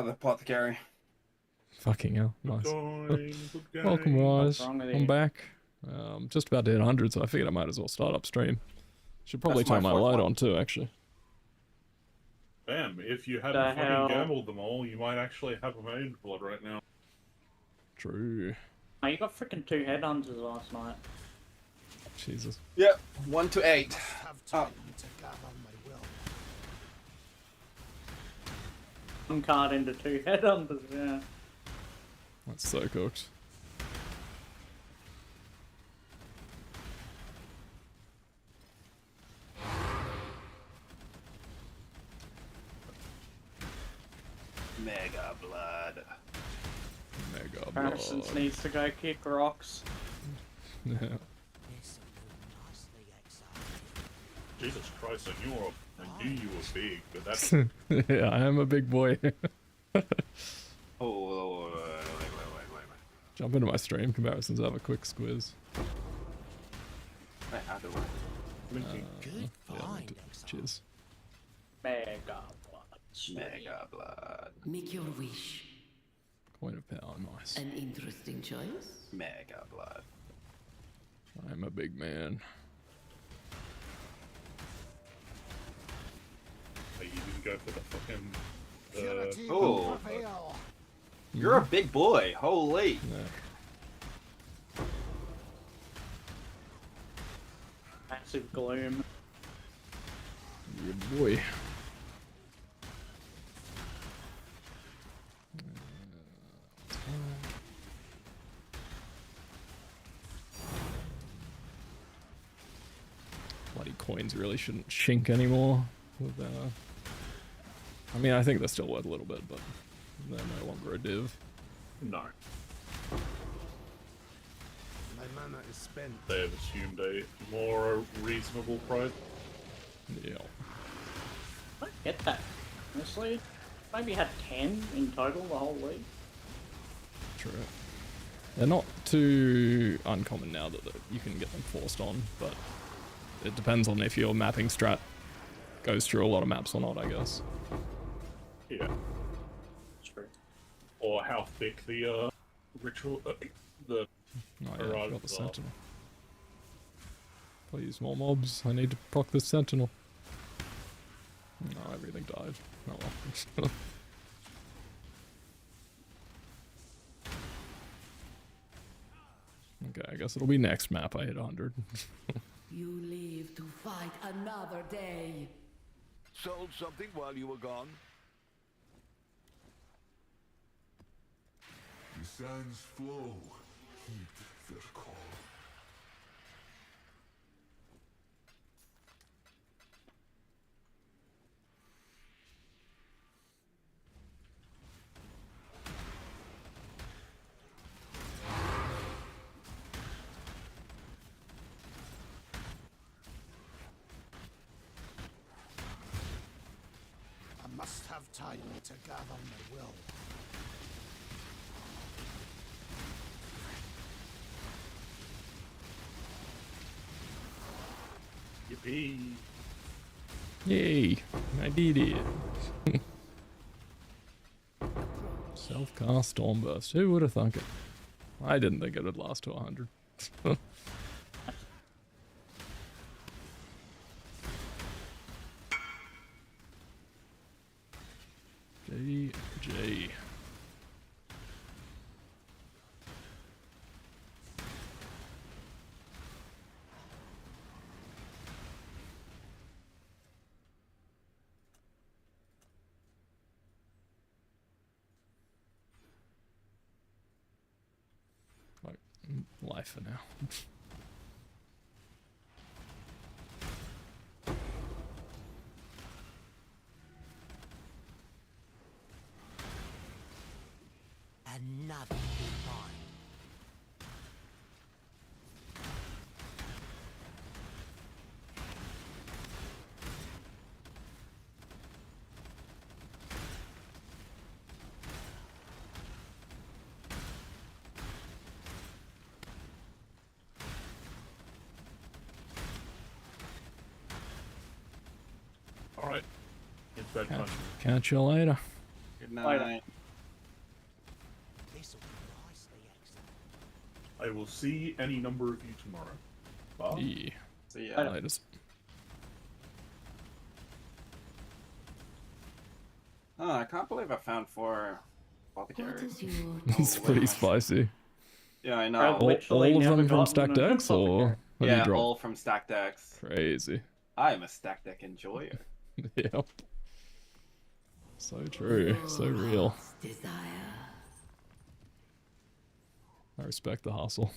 the apothecary. Fucking hell, nice. Good game. Welcome, Rise. What's wrong with I'm you? back. Just about to hit 100, so I figured I might as well start up stream. Should probably That's my turn my fourth light one. on too, actually. Damn, if you hadn't The fucking hell? gambled them all, you might actually have a main blood right now. True. Oh, you got freaking 2 headhunters last night. Jesus. Yep, 1 to 8. Have time to gather my will. One card into 2 headhunters, yeah. That's so cooked. Mega blood. Mega Parsons blood. needs to go kick rocks. Yeah. This will do nicely, Exile. Jesus Christ, I knew you were big, but that's Yeah, I am a big boy. Oh, wait. Jump into my stream comparisons, have a quick squiz. Wait, how do I? blinking. Good Yeah, find, Exile. cheers. Mega blood. Mega blood. Make your wish. Coin of power, nice. An interesting choice. Mega blood. I'm a big man. Oh, you didn't go for the fucking. Purity oh. will prevail. You're a big boy. Holy. Yeah. Massive gloom. Good boy. Bloody coins really shouldn't shink anymore. With, I mean, I think they're still worth a little bit, but they're no longer a div. No, My mana is spent. they have assumed a more reasonable price. Yeah. I don't get that. Honestly, maybe had 10 in total the whole week. True. They're not too uncommon now that you can get them forced on, but it depends on if your mapping strat goes through a lot of maps or not, I guess. Yeah. True. Or how thick the ritual, the Oh yeah, I Mirage forgot the as well. sentinel. Please, more mobs. I need to proc the sentinel. No, everything died. Oh well. Okay, I guess it'll be next map I hit 100. You live to fight another day. Sold something while you were gone? The sands flow. Heed their call. I must have time to gather my will. yippee. Yay! I did it. Self-cast Stormburst. Who would have thunk it? I didn't think it would last to 100. GG. Like, life for now. Another good find. Alright. It's bedtime. Catch you later. Good night. This'll do nicely, Exile. I will see any number of you tomorrow. Bye. Yeah. So yeah. Latest. Oh, I can't believe I found 4 What apothecaries. is your It's pretty spicy. Yeah, I I've know. literally All of never them from gotten stack an decks, or apothecary. have Yeah, you dropped? all from stack decks. Crazy. I am a stack deck enjoyer. Yep. So true. So real. heart's desire? I respect the hustle.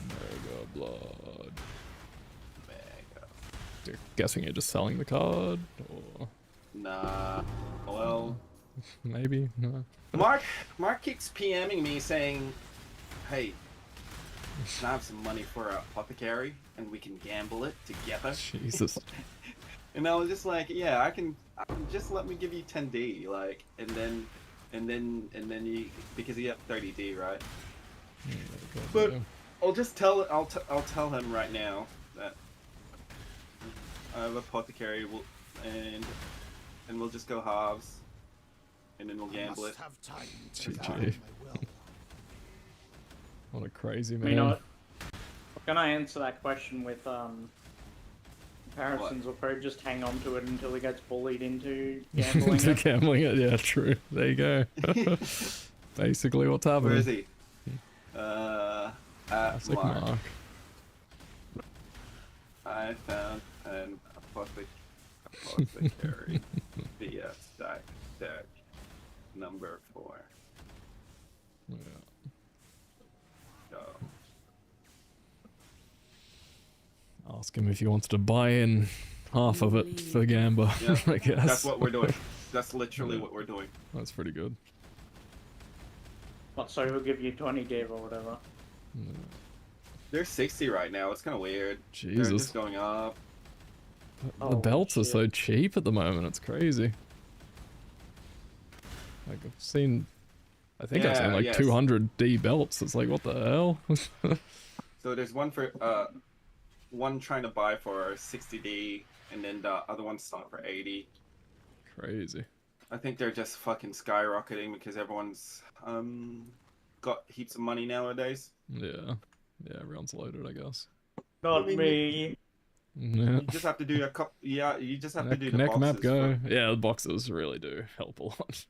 Mega blood. Mega. You're guessing you're just selling the card, or Nah. Well, maybe no. Mark keeps PMing me saying, "Hey, can I have some money for an apothecary and we can gamble it together?" Jesus. And I was just like, "Yeah, I can just let me give you 10D, like, and then you, because you have 30D, right?" But I'll tell him right now that I have apothecary, and we'll just go halves, and then we'll I gamble it. must have time to GG. gather my will. What a crazy man. You know what? Can I answer that question with comparisons? Will probably just hang on to it until he gets bullied into gambling. To it. gambling it, yeah, true. There you go. Basically what's happening. Where is he? At Classic Mark. Mark. I found an apothecary via stack deck number 4. Yeah. Go. Ask him if he wants to buy in half of it for Gamba, Yeah, I guess. that's what we're doing. That's literally what we're doing. That's pretty good. What, so he'll give you 20 div or whatever. They're 60 right now. It's kind of weird. They're Jesus. just going up. The Oh, belts are shit. so cheap at the moment, it's crazy. Like, I've seen... I think I've Yeah, seen like yes. 200D belts. It's like, what the hell? So there's one for one trying to buy for 60D, and then the other one's selling for 80. Crazy. I think they're just fucking skyrocketing because everyone's got heaps of money nowadays. Yeah. Yeah, everyone's loaded, I guess. Not I mean, me. Yeah. You just have to do a couple. Yeah, you just have to do the Neck map boxes go. for- Yeah, the boxes really do help a lot.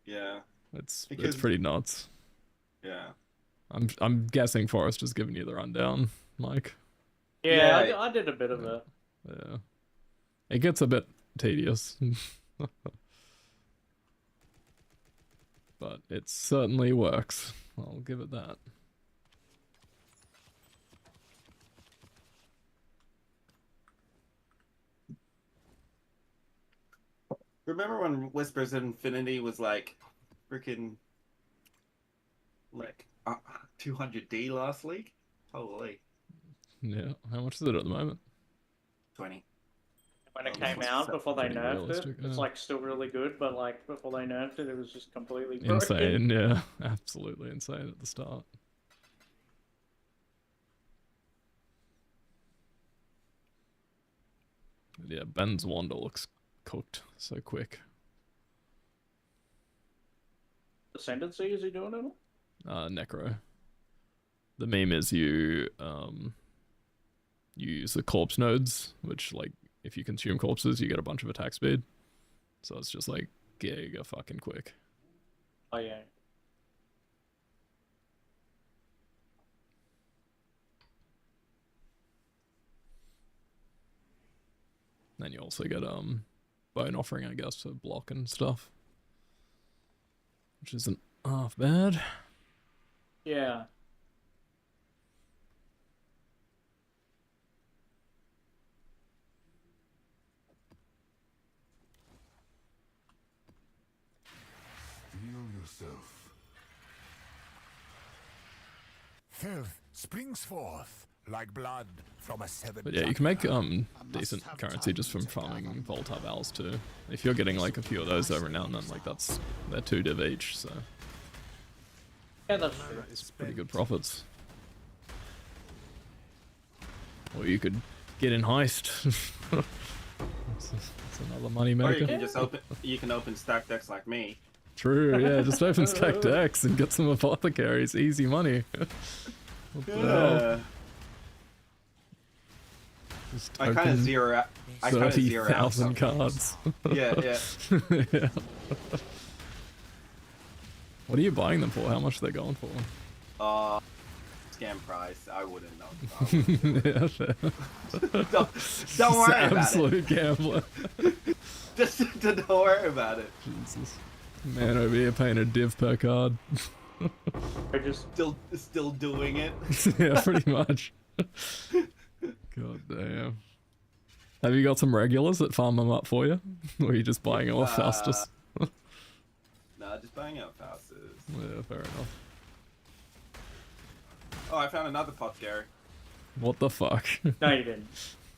yeah, It's Because- pretty nuts. yeah. I'm guessing Forrest has given you the rundown, Mike. Yeah, Yeah. I did a bit of it. Yeah. It gets a bit tedious. But it certainly works. I'll give it that. Remember when Whispers of Infinity was like, freaking, like 200D last league? Holy, Yeah. How much is it at the moment? 20. When it Oh, this came was out, before they pretty nerfed realistic, it, it's yeah. like still really good, but like before they nerfed it, it was just completely broken. Insane, yeah. Absolutely insane at the start. But yeah, Ben's Wander looks cooked so quick. Ascendancy, is he doing it all? Necro. The meme is you use the corpse nodes, which, like, if you consume corpses, you get a bunch of attack speed. So it's just like giga fucking quick. Oh yeah. Then you also get bone offering, I guess, for block and stuff, which isn't half bad. Yeah. Feel yourself. Filth springs forth like blood from a severed But yeah, you can make jugular. decent have currency time just from to gather farming my Voltab Owls too. If you're getting like a few of those every now and then, like they're 2 div each, so Yeah, that's true. It's pretty good profits. Or you could get in heist. That's another money Or you maker. can just open stack decks like me. True, yeah, just open stack decks and get some apothecaries. Easy money. What the hell? Yeah. Just I kind of open zero out. I kind of zero out 30,000 cards. Yeah, yeah. Yeah. What are you buying them for? How much are they going for? Scam price. I wouldn't know. Yeah, fair. Don't worry about it. Absolute gambler. Just don't worry about it. Jesus. Man over here paying a div per card. I just Still doing it. Yeah, pretty much. God damn. Have you got some regulars that farm them up for you? Or are you just buying them off fastest? Nah, just buying out fastest. Yeah, fair enough. Oh, I found another pot, Gary. What the fuck? no, you didn't.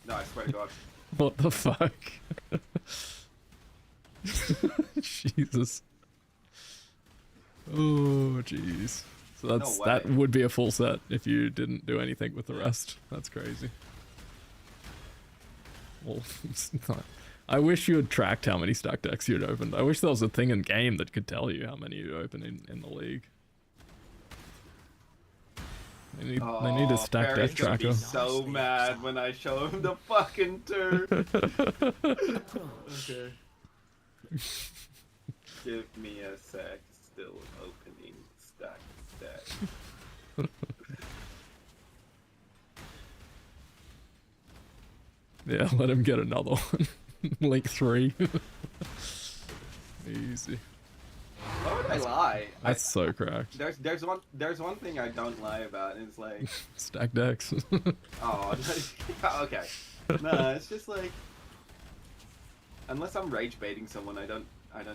No, I swear to God. What the fuck? Jesus. Oh, jeez. So that's No that way. would be a full set if you didn't do anything with the rest. That's crazy. Well, it's not. I wish you had tracked how many stack decks you'd opened. I wish there was a thing in game that could tell you how many you open in the league. They need a stack Barry's deck gonna tracker. be so mad when I show him the fucking turn. Okay. Give me a sec. Still opening stack deck. Yeah, let him get another one. Link 3. Easy. Why would I lie? That's so cracked. There's one thing I don't lie about, and it's like, Stack decks. oh, okay. No, it's just like, unless I'm rage baiting someone, I don't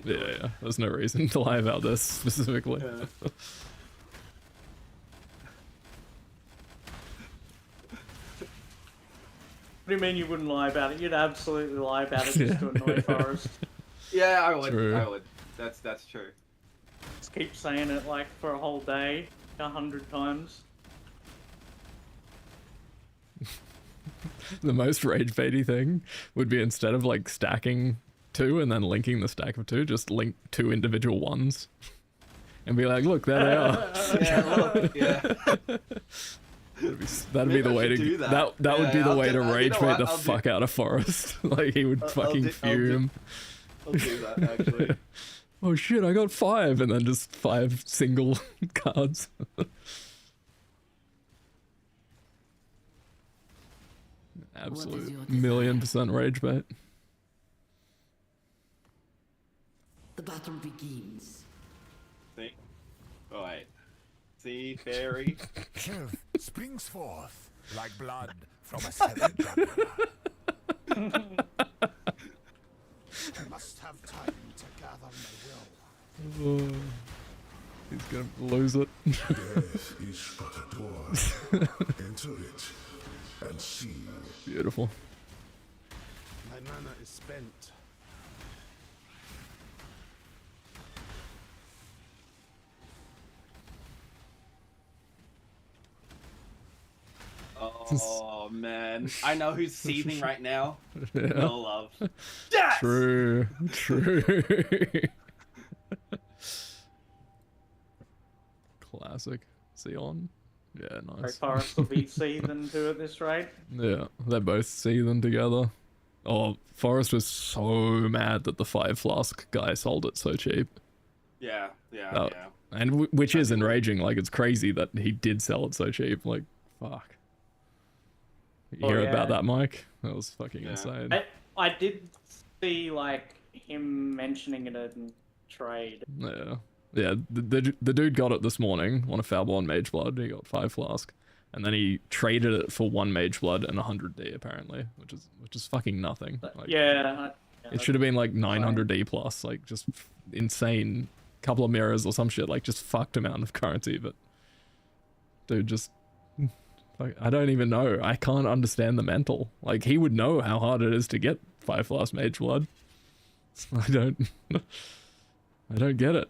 do it. Yeah. There's no reason to lie about this specifically. Yeah. What do you mean you wouldn't lie about it? You'd absolutely lie about it just to annoy Forrest. Yeah, I would. True. I would. That's true. Just keep saying it like for a whole day, 100 times. The most rage baity thing would be instead of like stacking 2 and then linking the stack of 2, just link 2 individual ones. And be like, look, there they are. Yeah, look, yeah. That'd be the way to do that. that would be Yeah, the I'll way do- to you know rage bait what, the I'll do- fuck out of Forrest. Like he would fucking fume. I'll do that actually. Oh shit, I got 5, and then just 5 single cards. Absolute your $1,000,000% rage bait. The battle begins. See? Oh, wait. See, fairy. Filth springs forth like blood from a severed jugular. I must have time to gather my will. Oh, he's gonna lose it. Death is but a door. Enter it and see. Beautiful. My mana is spent. Oh man, I know who's seething right now. Yeah. No love. Yes. True. Classic. Sion. Yeah, Like nice. Forrest will be seething too at this rate. Yeah, they're both seething together. Oh, Forrest was so mad that the 5 flask guy sold it so cheap. Yeah, yeah, Oh. yeah. And which is enraging. Like, it's crazy that he did sell it so cheap. Like, fuck. You Oh, hear yeah. about that, Mike? That was fucking Yeah. insane. I did see like him mentioning it in trade. Yeah. Yeah, the dude got it this morning on a Foulborn Mage Blood. He got 5 flask. And then he traded it for 1 Mage Blood and 100D apparently, which is fucking nothing. Like, it should have been like 900D plus, like just insane. Couple of mirrors or some shit, like just fucked amount of currency. But dude, just like, I don't even know. I can't understand the mental. Like he would know how hard it is to get 5 flask Mage Blood. I don't get it.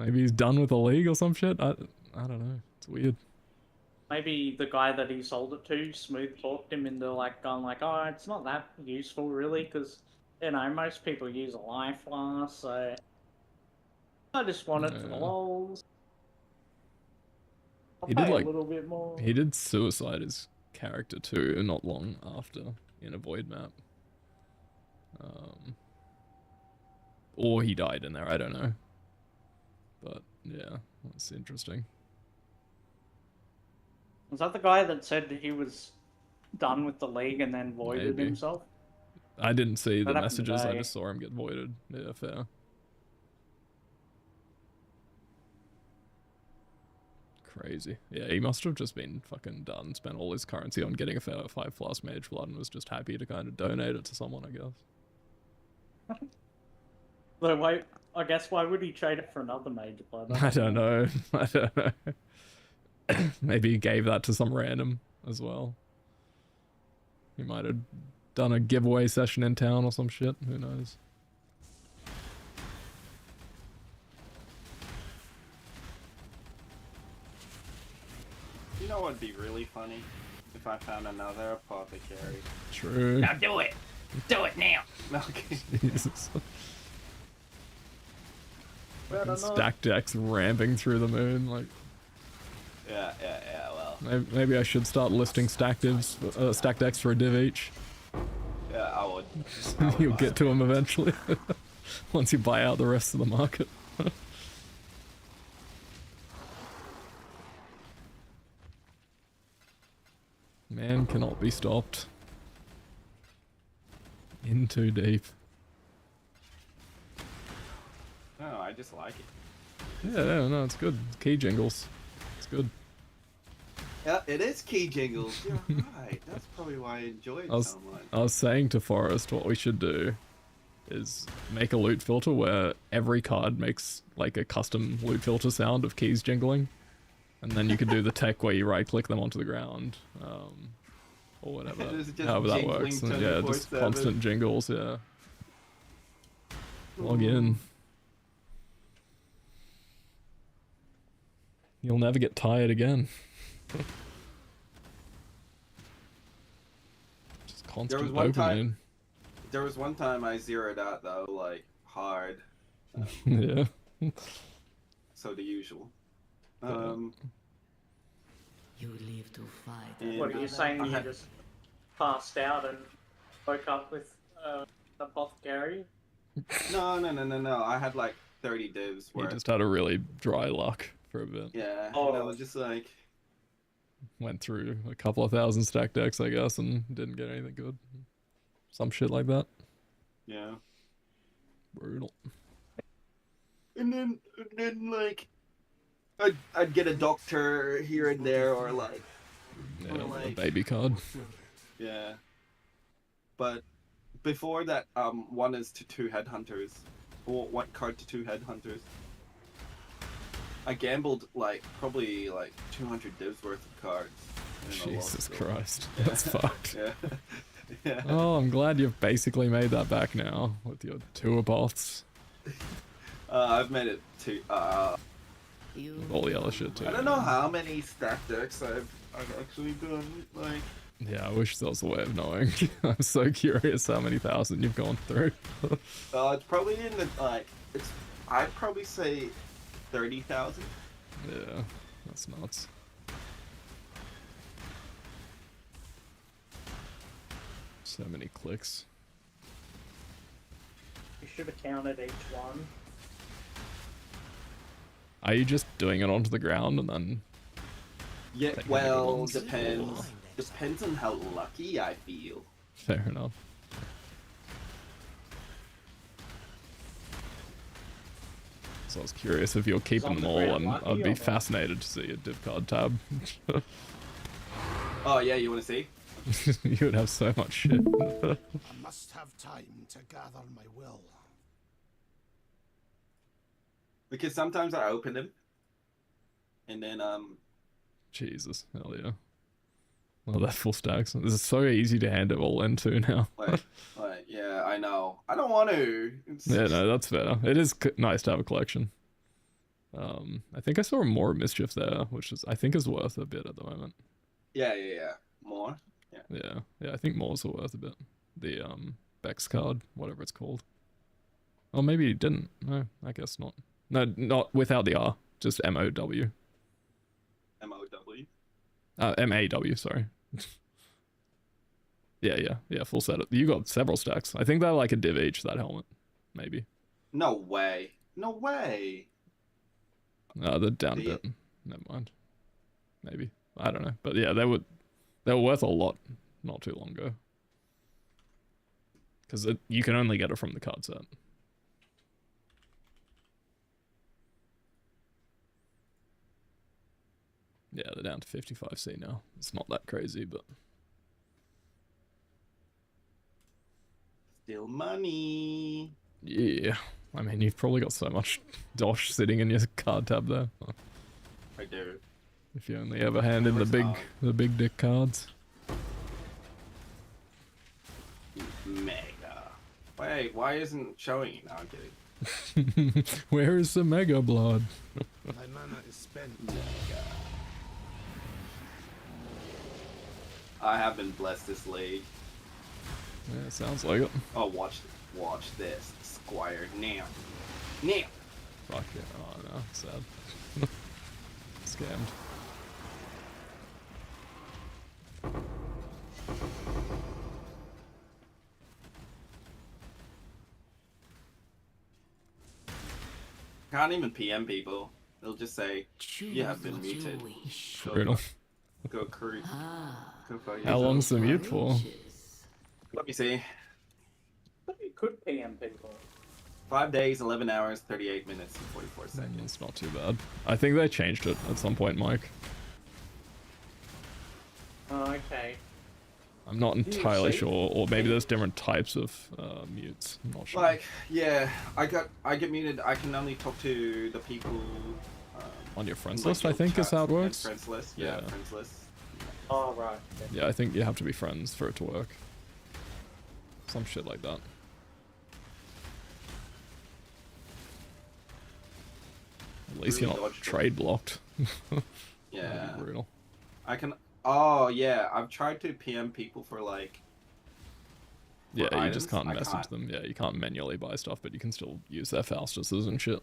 Maybe he's done with the league or some shit. I don't know. It's weird. Maybe the guy that he sold it to smooth talked him into like going like, oh, it's not that useful really, because you know most people use a life last, so I just want it for the lols. I'll He pay did like a little bit more. he did suicide his character too, not long after in a void map. Or he died in there. I don't know. But yeah, that's interesting. Was that the guy that said he was done with the league and then voided Maybe. himself? I didn't see the That happened messages. I today. just saw him get voided. Yeah, fair. Crazy. Yeah, he must have just been fucking done, spent all his currency on getting a 5+ Mage Blood and was just happy to kind of donate it to someone, I guess. So why? I guess why would he trade it for another Mage Blood? I don't know. I don't know. Maybe he gave that to some random as well. He might have done a giveaway session in town or some shit. Who knows? You know what'd be really funny? If I found another apothecary. True. Now do it! Do it now! Okay. Jesus. Better not. Stack decks ramping through the moon, like... Yeah, well. Maybe I should start listing stack decks for a div each. Yeah, I would. You'll get to them eventually. Once you buy out the rest of the market. Man cannot be stopped. In too deep. No, I just like it. Yeah, no, it's good. Key jingles. It's good. Yeah, it is key jingles. You're right. That's probably why I enjoyed it so much. I was saying to Forrest what we should do is make a loot filter where every card makes like a custom loot filter sound of keys jingling. And then you could do the tech where you right click them onto the ground. Or whatever. Just However that works. And yeah, just 24/7. constant jingles, yeah. Log in. You'll never get tired again. Just constant dopamine. There was one time I zeroed out though, like hard. Yeah. So the usual. You live to fight. Yeah. What are you saying? You just passed out and woke up with an apothecary? No. I had like 30 divs You where just had a really dry luck for a bit. yeah, Oh. and I was just like Went through a couple of thousand stack decks, I guess, and didn't get anything good. Some shit like that. yeah. Brutal. And then like I'd get a doctor here and there or like Yeah, or a like baby card. yeah. But before that, 1 is to 2 headhunters. Or 1 card to 2 headhunters. I gambled like probably like 200 divs worth of cards. and I lost Jesus it. Christ. Yeah. That's fucked. Yeah. Yeah. Oh, I'm glad you've basically made that back now with your 2 apoths. I've made it to You All the other shit too. I don't know how many stack decks I've actually done. Like Yeah, I wish there was a way of knowing. I'm so curious how many thousand you've gone through. it's probably in the I'd probably say 30,000. Yeah, that's nuts. So many clicks. You should have counted each one. Are you just doing it onto the ground and then... Yeah, Taking well, everyone's- depends. Depends on how lucky I feel. Fair enough. So I was curious if you're keeping them all, and I'd be fascinated to see a div card tab. Oh yeah, you want to see? You would have so much shit. I must have time to gather my will. Because sometimes I open them, and then Jesus, hell yeah. Oh, they're full stacks. This is so easy to hand it all into now. like yeah, I know. I don't want to. It's Yeah, no, that's fair. It is nice to have a collection. I think I saw more mischief there, which is I think is worth a bit at the moment. Yeah. More. Yeah. I think more's worth a bit. The Bex card, whatever it's called. Oh, maybe he didn't. No, I guess not. No, not without the R. Just M-O-W. M-O-W. M-A-W, sorry. Yeah, full set. You got several stacks. I think they're like a div each, that helmet. Maybe. No way. No way. They're down a bit. Never mind. Maybe. I don't know. But yeah, they were worth a lot not too long ago. Because you can only get it from the card set. Yeah, they're down to 55C now. It's not that crazy, but... Still money. Yeah. I mean, you've probably got so much dosh sitting in your card tab there. I do. If you only ever hand in the big dick cards. Mega. Wait, why isn't it showing? No, I'm kidding. Where is the Mega Blood? My mana is spent. Mega. I have been blessed this league. Yeah, sounds like it. Oh, watch this, Squire. Now. Fuck yeah. Oh no, sad. Scammed. Can't even PM people. They'll just say, Choose you have been what you muted. wish. Brutal. Go creep. Go fuck How yourself. long's the mute for? Let me see. You could PM people. 5 days, 11 hours, 38 minutes, and 44 seconds. It's not too bad. I think they changed it at some point, Mike. Oh, okay. I'm not entirely see? sure, or maybe there's different types of mutes. I'm not sure. Like, yeah, I get muted. I can only talk to the people on your friends like list, I your think, is chats how it and works. Friends list, yeah, Yeah. friends list. Oh, right. Okay. Yeah, I think you have to be friends for it to work. Some shit like that. At least Really you're not dodged it. trade blocked. Yeah, That'd be brutal. I can. Oh yeah, I've tried to PM people for like. Yeah, you items. just can't I message them. Yeah, you can't manually buy stuff, but you can still use their Faustuses and shit.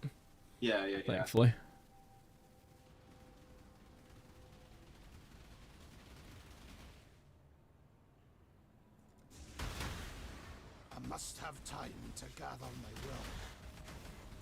Yeah. Thankfully. I must have time to gather my wealth.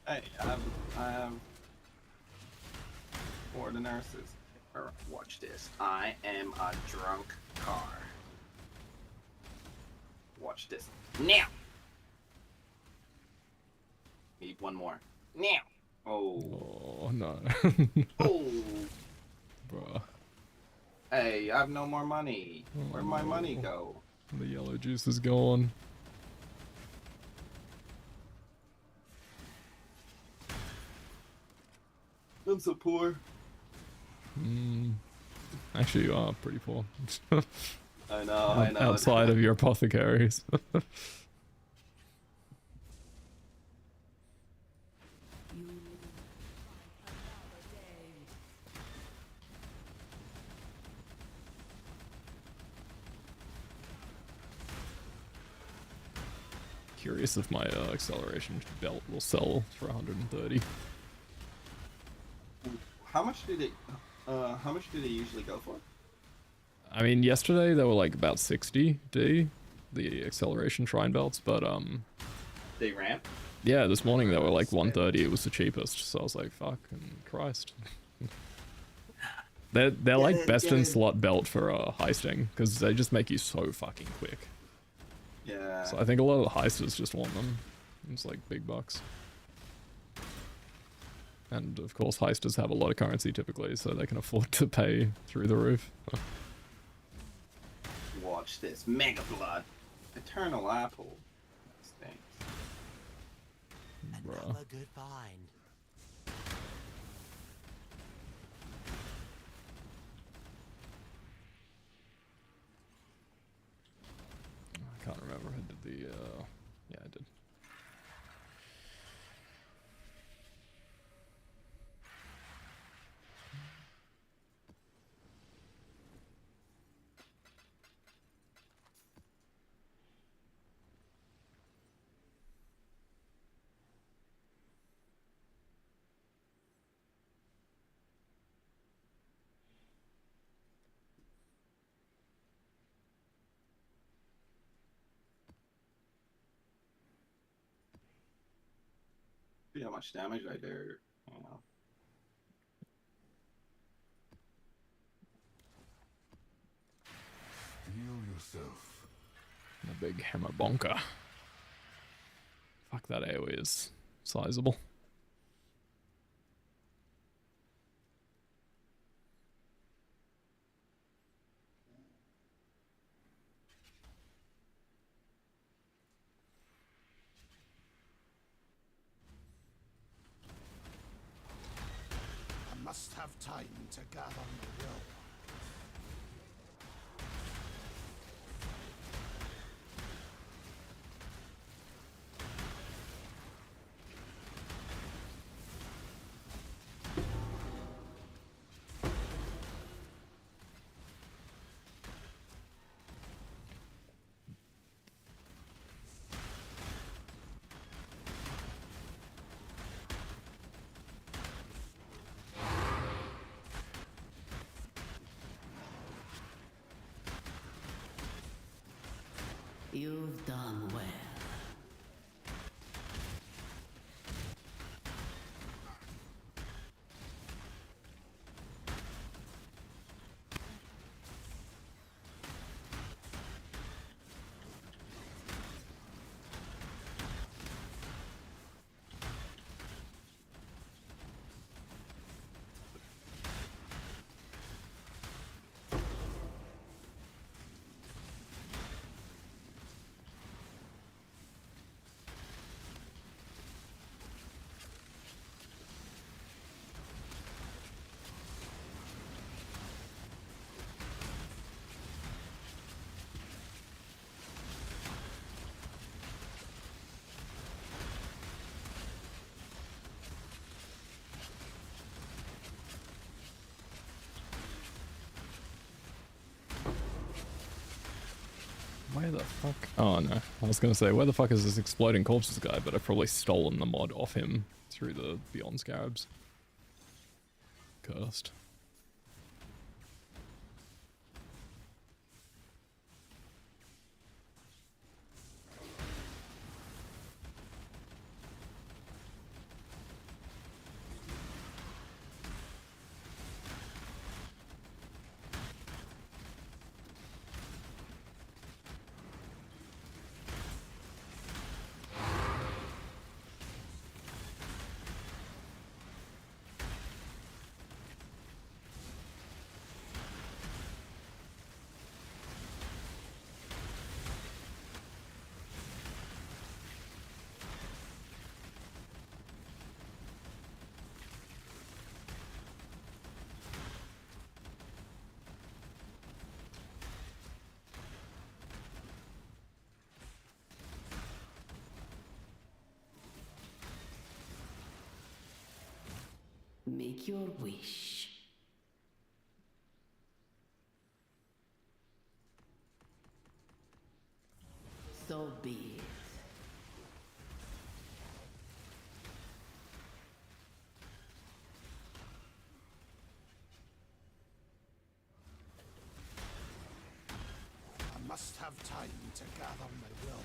Hey, I have for the nurses. Alright, watch this. I am a drunk car. Watch this. Now! Need one more. Now! Oh. Oh, no. Oh! Bruh. Hey, I have no more money. Where'd my money go? The yellow juice is gone. I'm so poor. Actually, you are pretty poor. I know. Outside of your apothecaries. Curious if my acceleration belt will sell for 130. How much did it usually go for? I mean, yesterday they were like about 60D, the acceleration shrine belts, but They ramp? yeah, this morning they were like 130. It was the cheapest, so I was like, fucking Christ. They're like best in slot belt for heisting because they just make you so fucking quick. Yeah. So I think a lot of the heisters just want them. It's like big bucks. And of course heisters have a lot of currency typically, so they can afford to pay through the roof. Watch this. Mega Blood. Eternal Apple. Stinks. Bruh. Another good find. I can't remember who did the, yeah, I did. See how much damage I do. Oh. Heal yourself. The big hammer bonker. Fuck, that AoE is sizable. I must have time to gather my will. You've done well. Where the fuck? Oh no, I was gonna say, where the fuck is this exploding corpses guy? But I've probably stolen the mod off him through the Beyond Scarabs. Cursed. Make your wish. So be it. I must have time to gather my will.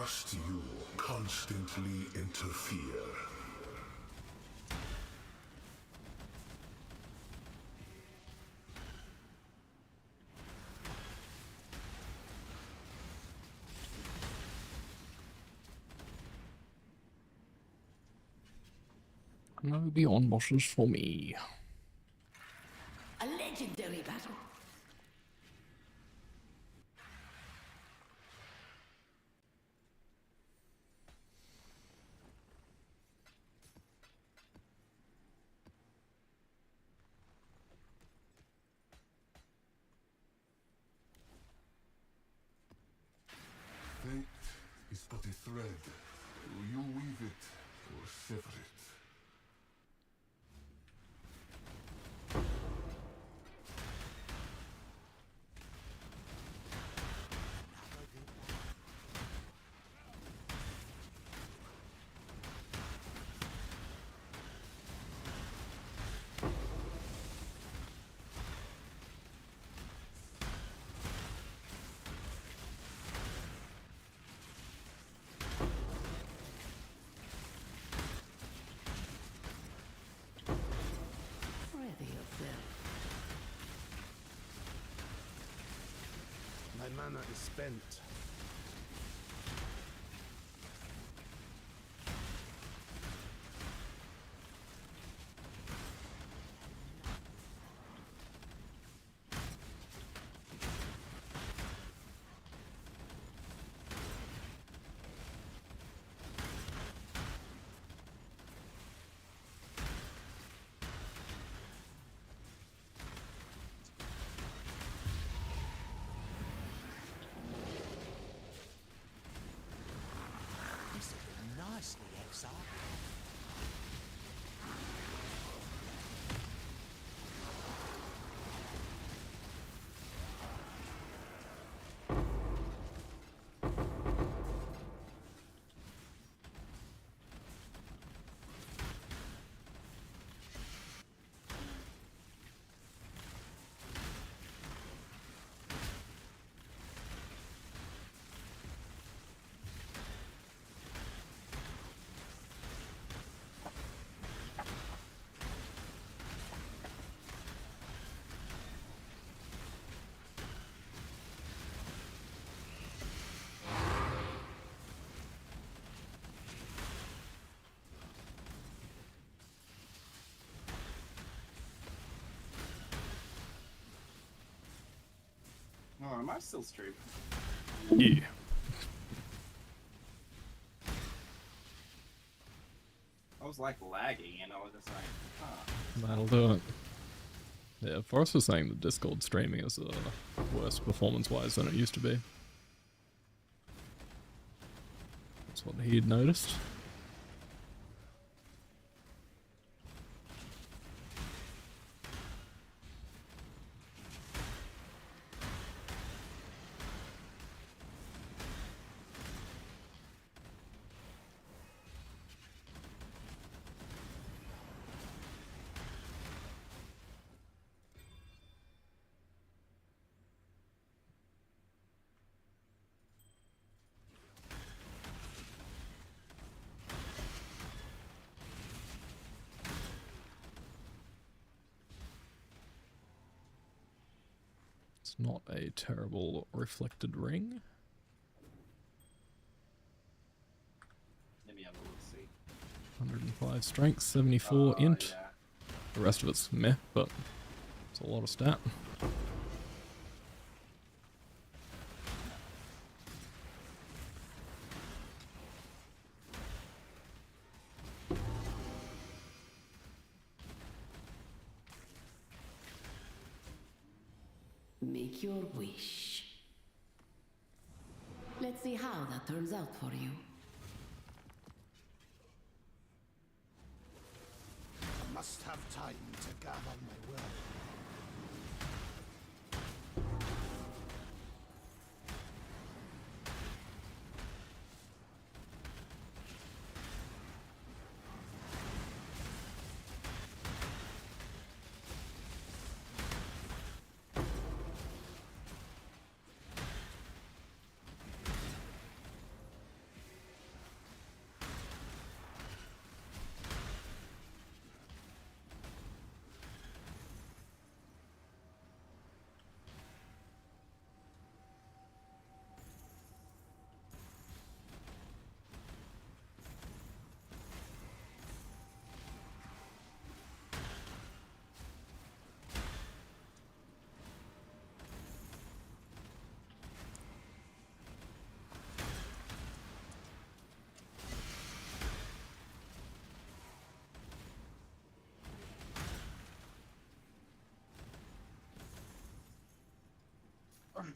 Must you constantly interfere? No beyond bosses for me. A legendary battle. Fate is but a thread. Do you weave it or sever it? Ready yourself. My mana is spent. This has been nicely, Exile. Oh, am I still streaming? Yeah. I was like lagging, and I was just like, huh. That'll do it. Yeah, Forrest was saying that Discord streaming is worse performance-wise than it used to be. That's what he'd noticed. It's not a terrible reflected ring. Let me have a look, see. 105 strength, 74 int. Yeah. The rest of it's meh, but it's a lot of stat. Make your wish. Let's see how that turns out for you. I must have time to gather my will.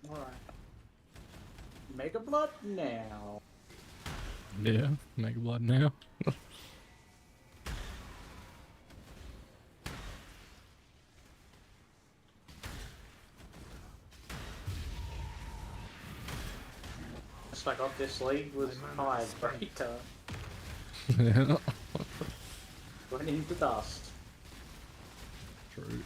Alright. Mega Blood now. Yeah, Mega Blood now. I got this league was Tide Breaker. Yeah. Went into dust. True.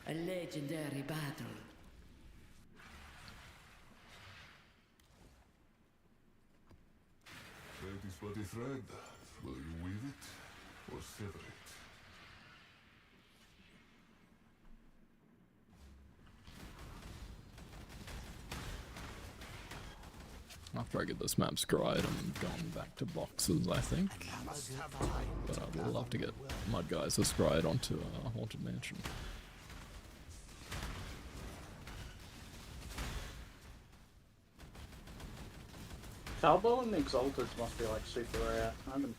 A legendary battle. Fate is but a thread. Will you weave it or sever it? After I get this map scried, I'm going back to boxes, I think. But I would love to get Mud Guys scried onto Haunted Mansion. Falbo and Exalted must be like super rare. I haven't.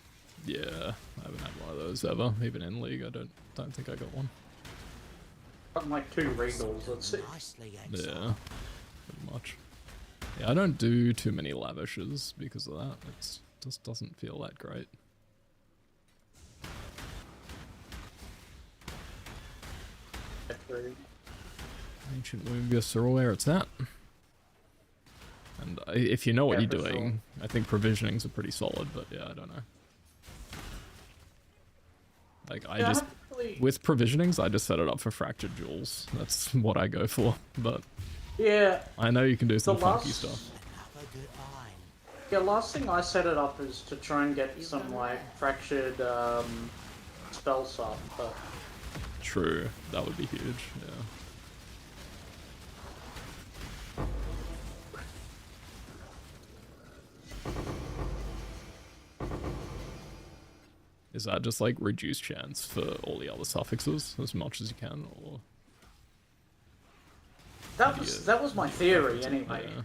Yeah, I haven't had one of those ever. Even in League, I don't think I got one. Got like 2 Regals, that's it. Yeah, pretty much. Yeah, I don't do too many lavishes because of that. It just doesn't feel that great. Ancient Woungus are where it's at. And if you know what Yeah, you're for doing, I think provisionings are pretty solid, but yeah, I don't know. Like, I just, with provisionings, I just set it up for Fractured Jewels. That's what I go for, but yeah, I know you can do some the funky last- stuff. Yeah, last thing I set it up is to try and get some like fractured spells up, but True, that would be huge, yeah. Is that just like reduced chance for all the other suffixes as much as you can, or? that was my theory anyway. Yeah.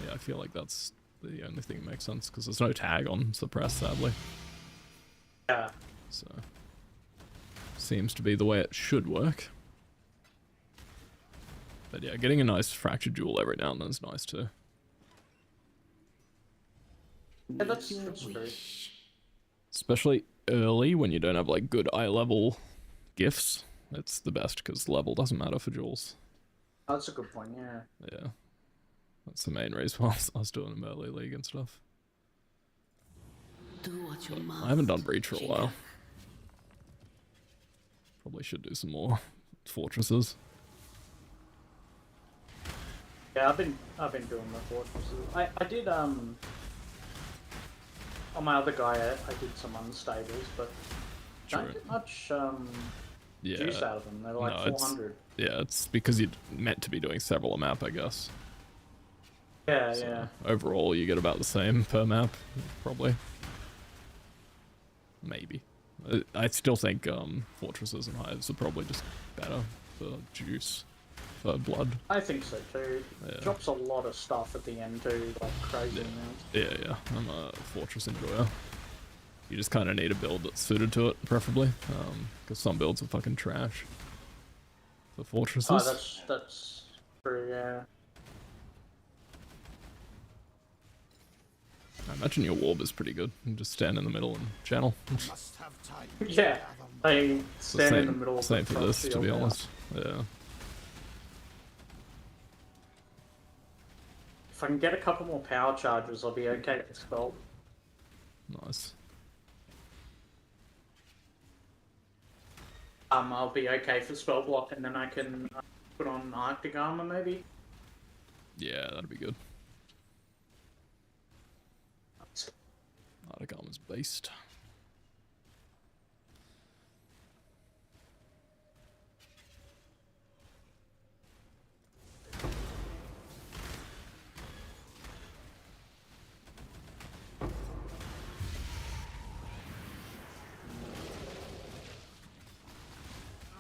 Yeah, I feel like that's the only thing that makes sense, because there's no tag on suppress, sadly. Yeah. So, seems to be the way it should work. But yeah, getting a nice fractured jewel every now and then is nice too. Yeah, that's true. Especially early when you don't have like good eye level gifts. It's the best because level doesn't matter for jewels. Oh, that's a good point, yeah. Yeah. That's the main reason why I was doing them early league and stuff. Do what you must. I haven't done Breach for a while. Probably should do some more fortresses. Yeah, I've been doing the fortresses. I did on my other guy I did some unstables, but don't get much juice out of them. They're like 400. Yeah, it's because you're meant to be doing several a map, I guess. Yeah, So yeah. overall, you get about the same per map, probably. Maybe. I still think fortresses and hives are probably just better for juice, for blood. I think so too. Yeah. Drops a lot of stuff at the end too, like crazy amounts. Yeah, I'm a fortress enjoyer. You just kind of need a build that's suited to it, preferably, because some builds are fucking trash for fortresses. Oh, that's true, yeah. I imagine your warb is pretty good. You just stand in the middle and channel. Must have time to Yeah, gather my they stand in the middle of Same the for front this, to field be now. honest. Yeah. If I can get a couple more power charges, I'll be okay with spell. Nice. I'll be okay for spell block, and then I can put on Arctic armor maybe. Yeah, that'd be good. Arctic armor's based.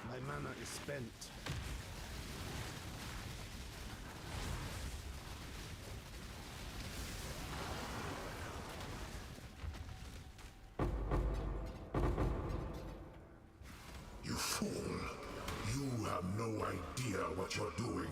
My mana is spent. You fool. You have no idea what you're doing.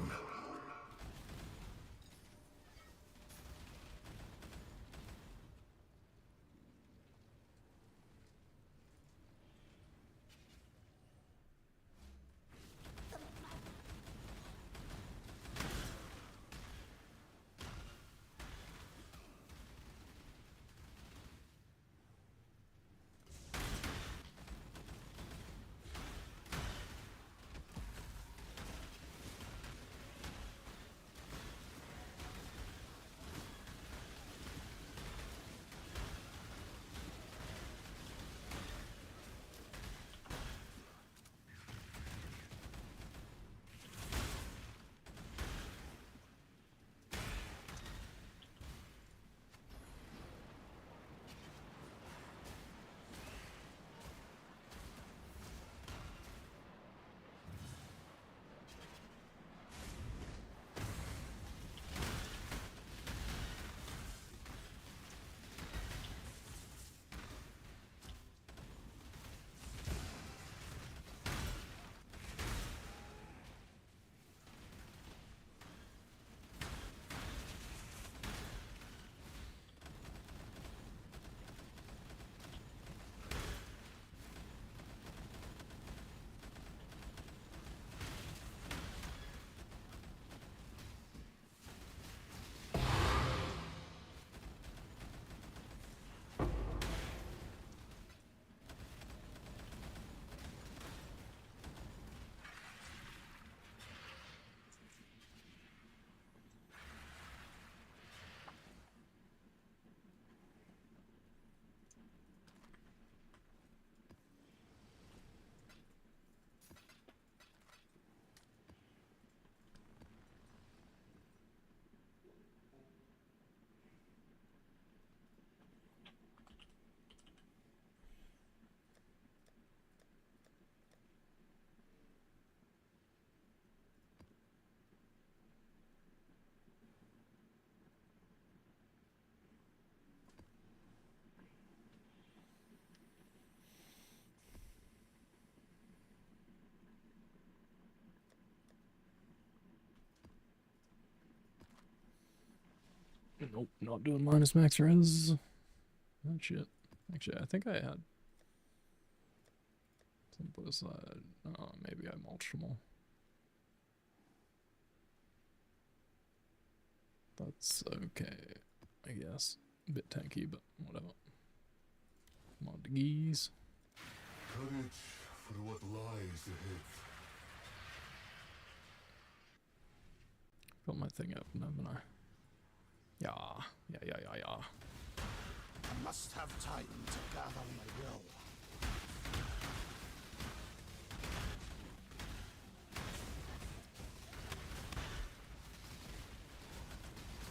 Nope, not doing minus max res. That shit. Actually, I think I had some put aside. Oh, maybe I mulched them all. That's okay, I guess. A bit tanky, but whatever. Come on, geese. Courage for what lies ahead. Got my thing open, haven't I? Yeah. I must have time to gather my will.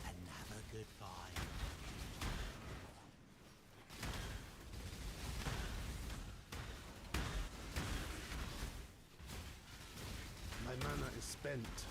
Another goodbye. My mana is spent.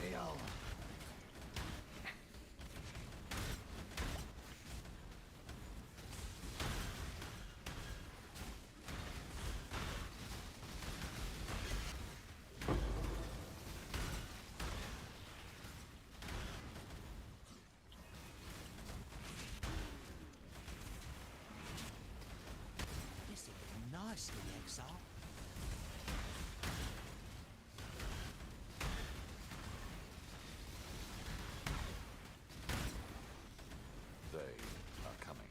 fail. This is nicely, Exile. They are coming.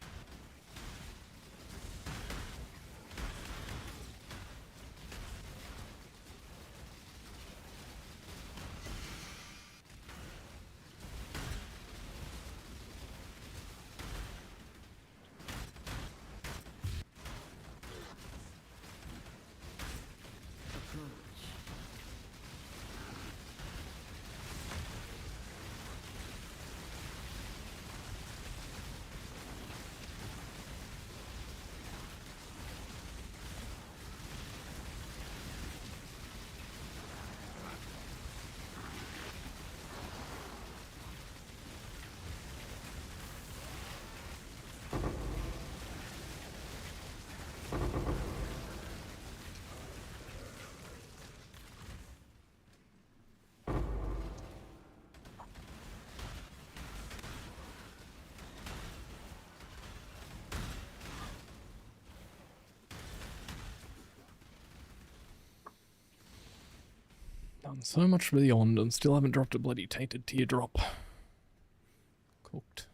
Done so much beyond and still haven't dropped a bloody tainted teardrop. Cooked.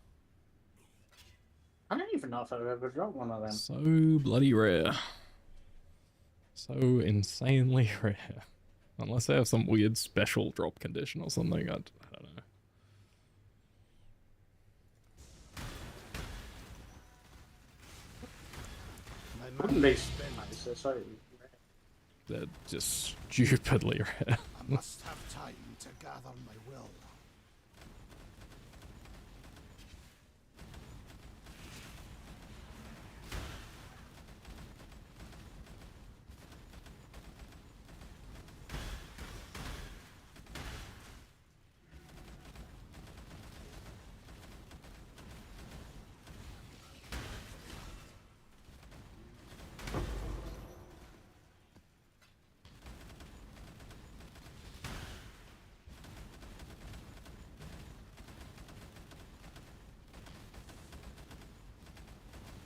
I don't even know if I've ever dropped one of them. So bloody rare. So insanely rare. Unless they have some weird special drop condition or something, I don't know. Wouldn't be nice, they're so rare. They're just stupidly rare. I must have time to gather my will.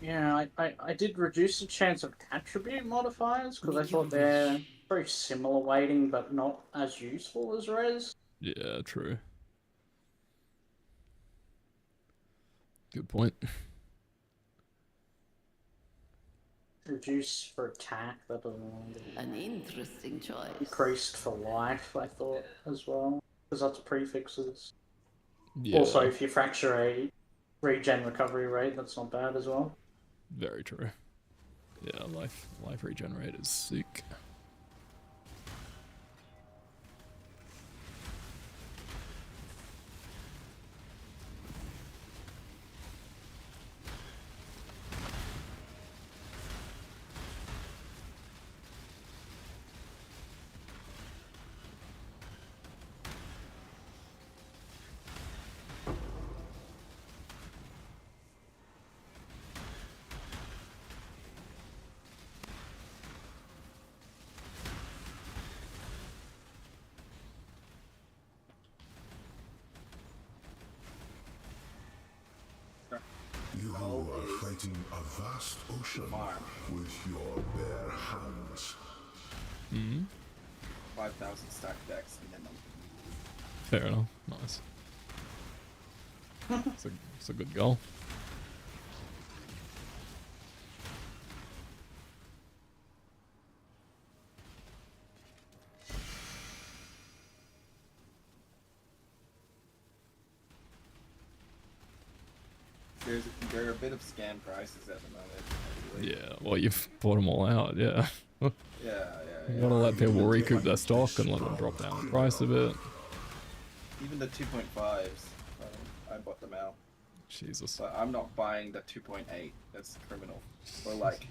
Yeah, I did reduce the chance of attribute modifiers because I thought they're very similar weighting but not as useful as res. Yeah, true. Good point. Reduce for attack, that An interesting choice. increased for life, I thought, as well. Because that's prefixes. Yeah, Also, if you fracture a regen recovery rate, that's not bad as well. very true. Yeah, life regenerate is sick. You are fighting a vast ocean with your bare hands. Mm-hmm. 5,000 stack decks minimum. Fair enough. Nice. It's a good goal. There are a bit of scam prices at the moment. Yeah, well, you've bought them all out, yeah. Yeah. You gotta let people recoup their stock and let them drop down the price a bit. Even the 2.5s, I bought them out. Jesus. But I'm not buying the 2.8. That's criminal. Or like,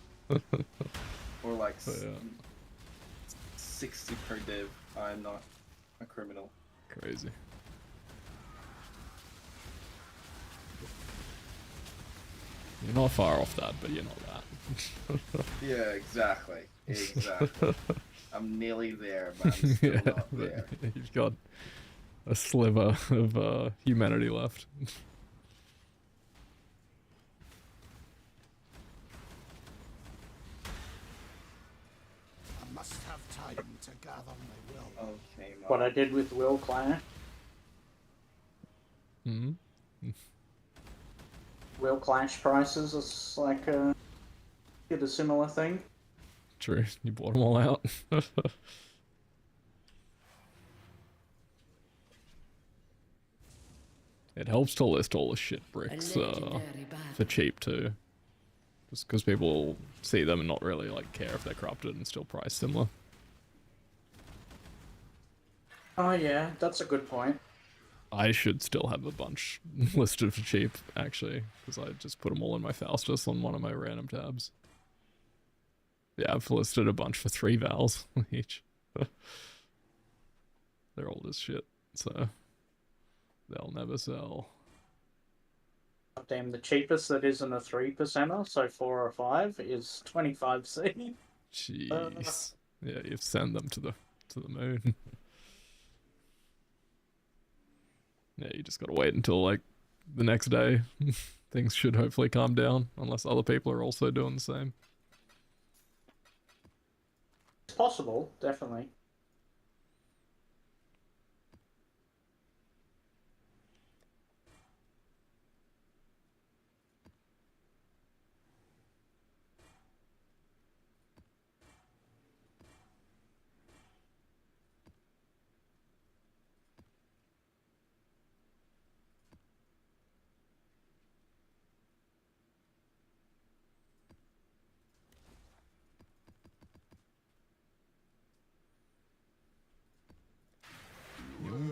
Yeah. 60 per div. I'm not a criminal. Crazy. You're not far off that, but you're not that. Yeah, exactly. Exactly. I'm nearly there, but I'm still Yeah, not but there. you've got a sliver of humanity left. I must have time to gather my will. Okay, What I did with Will Clash. Hmm. Will Clash prices is like did a similar thing. True, you bought them all out. It helps to list all the shit bricks for cheap too. Just because people see them and not really like care if they're corrupted and still price similar. Oh yeah, that's a good point. I should still have a bunch listed for cheap, actually, because I just put them all in my Faustus on one of my random tabs. Yeah, I've listed a bunch for 3 vals each. They're old as shit, so they'll never sell. Damn, the cheapest that isn't a 3%er, so 4 or 5, is 25C. Jeez. Yeah, you've sent them to the moon. Yeah, you just gotta wait until like the next day. Things should hopefully calm down, unless other people are also doing the same. It's possible, definitely.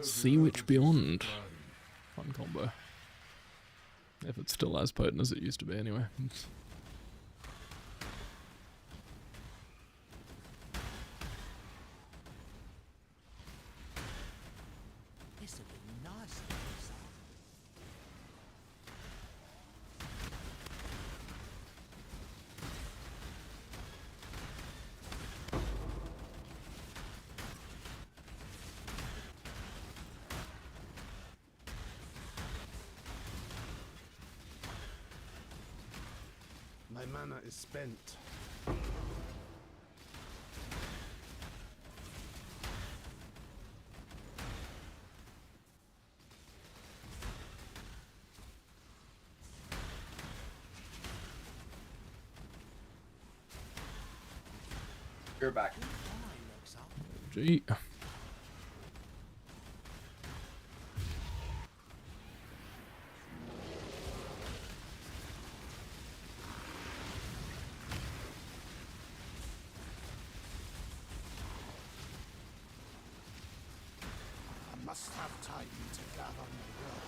Sea Witch Beyond. Fun combo. If it's still as potent as it used to be anyway. This would be nice. My mana is spent. You're back. Gee. I must have time to gather my will.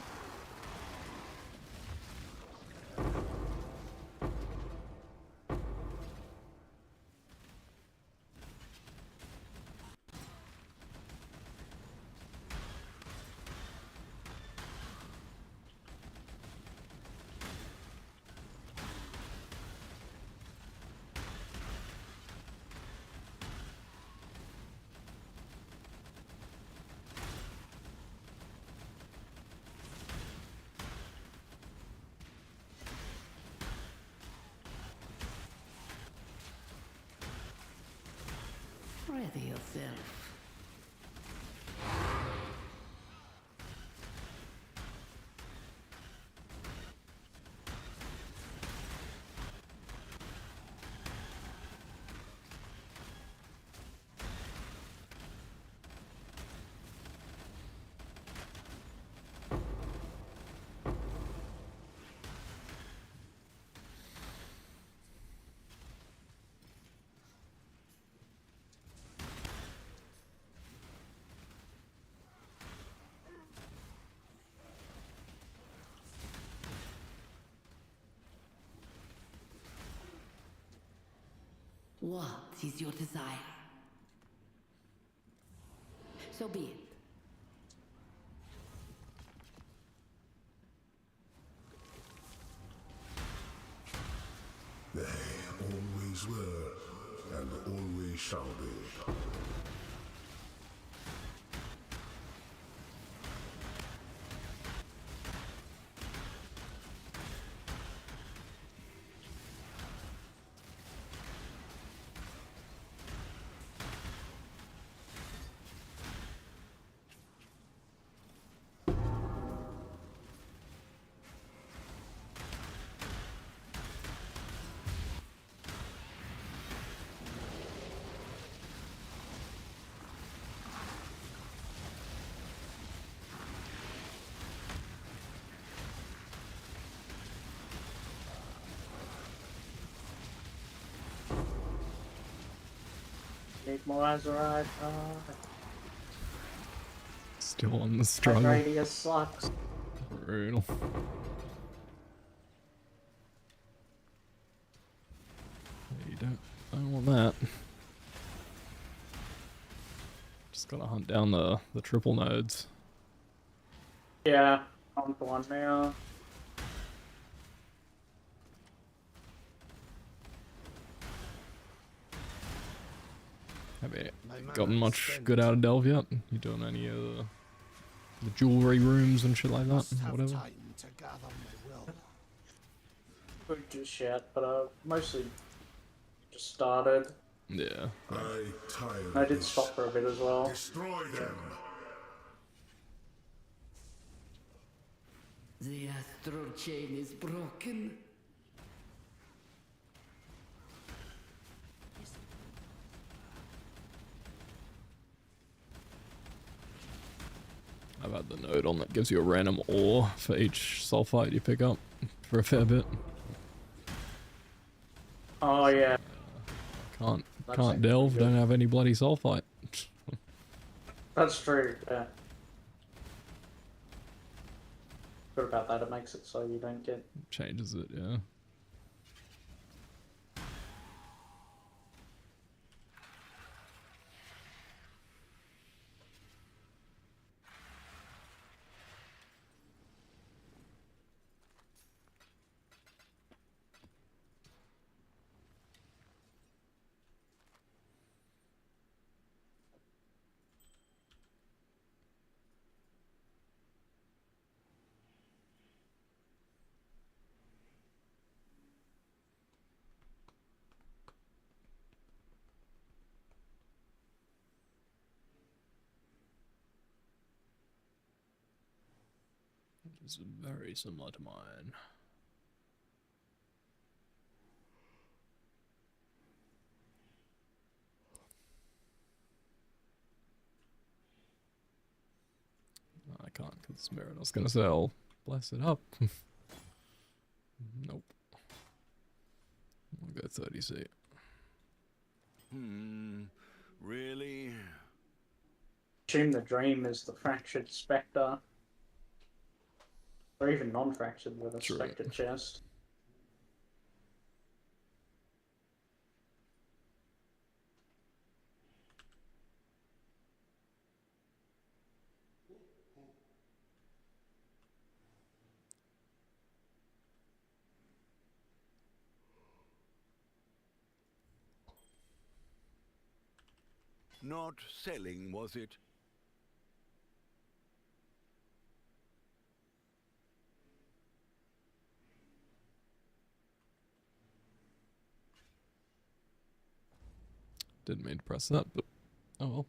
Ready yourself. What is your desire? So be it. always were, and always shall be. Need more Azerite. Still on the That struggle. radius sucks. Brutal. You don't want that. Just gotta hunt down the triple nodes. Yeah, on to one now. Have you gotten much good out of Delve yet? You doing any of the jewelry rooms and shit like that? Must have Whatever. time to gather my will. Good just yet, but mostly just started. Yeah. I tire I of did this. stop for a bit as well. Destroy them. The astral chain is broken. I've had the node on that gives you a random ore for each sulfite you pick up for a fair bit. Oh yeah, Can't That's can't actually delve, good. don't have any bloody sulfite. that's true. Yeah. Good about that. It makes it so you don't get. Changes it, yeah. It's very similar to mine. I can't because Mirage gonna sell. Bless it up. Nope. I'll go 30 seat. Really? Assume the dream is the fractured spectre, or even non-fractured with a True. spectre chest. Not selling, was it? Didn't mean to press that, but oh well.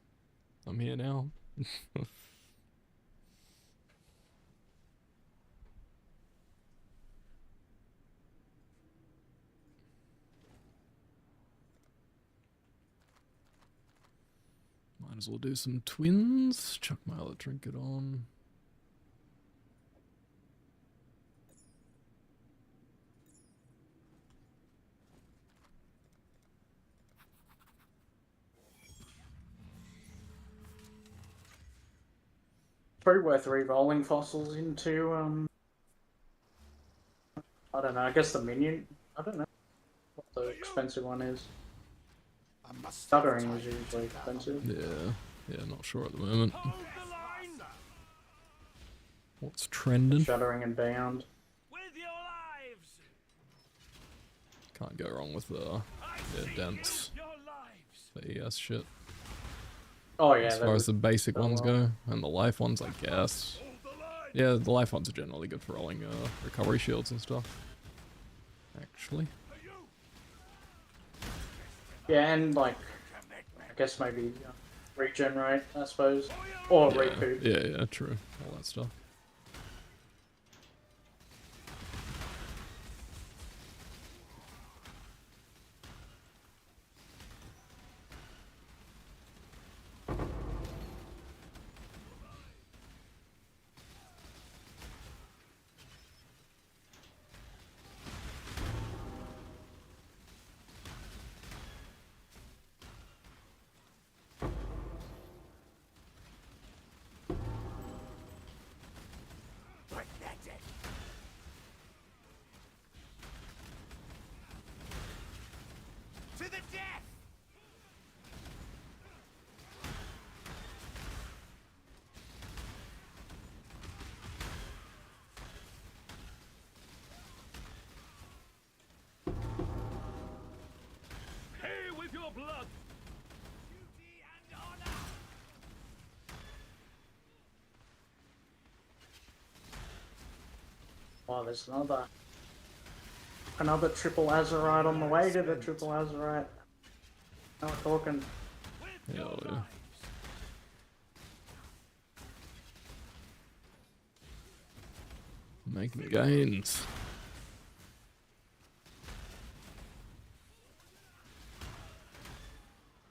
I'm here now. Might as well do some twins. Chuck my other trinket on. Probably worth re-rolling fossils into, I don't know, I guess the minion, I don't know what the expensive one is. I must have Stuttering time is to usually gather my expensive. Yeah, not sure at the moment. What's trending? Shuddering and bound. Can't go wrong with the Yeah, dense. The ES shit. Oh yeah. As far as the basic ones go, and the life ones, I guess. Yeah, the life ones are generally good for rolling recovery shields and stuff. Actually. Yeah, and like, I guess maybe regenerate, I suppose, or Yeah, recoup. yeah, true. All that stuff. To the death! Pay with your blood! Duty and honor! Oh, there's another triple Azerite on the way to the triple Azerite. Now we're talking. Hell yeah. Making gains.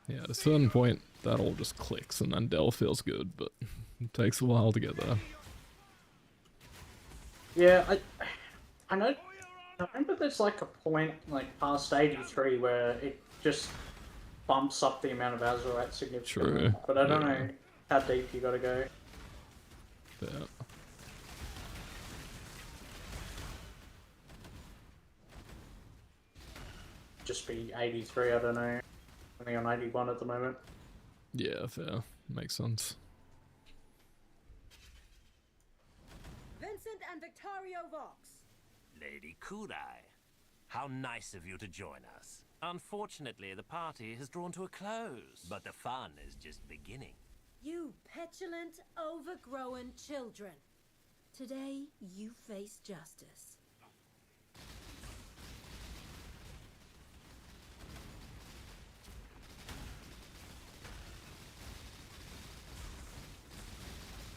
Yeah, at a certain point, that all just clicks, and then Dell feels good, but it takes a while to get there. Yeah, I know. I remember there's like a point, like past 83, where it just bumps up the amount of Azerite significantly. True. But I don't Yeah. know how deep you gotta go. Yeah. Just be 83, I don't know. I think I'm 81 at the moment. Yeah, fair. Makes sense. Vincent and Victorio Vox. Lady Kudai, how nice of you to join us. Unfortunately, the party has drawn to a close, but the fun is just beginning. You petulant, overgrown children. Today, you face justice.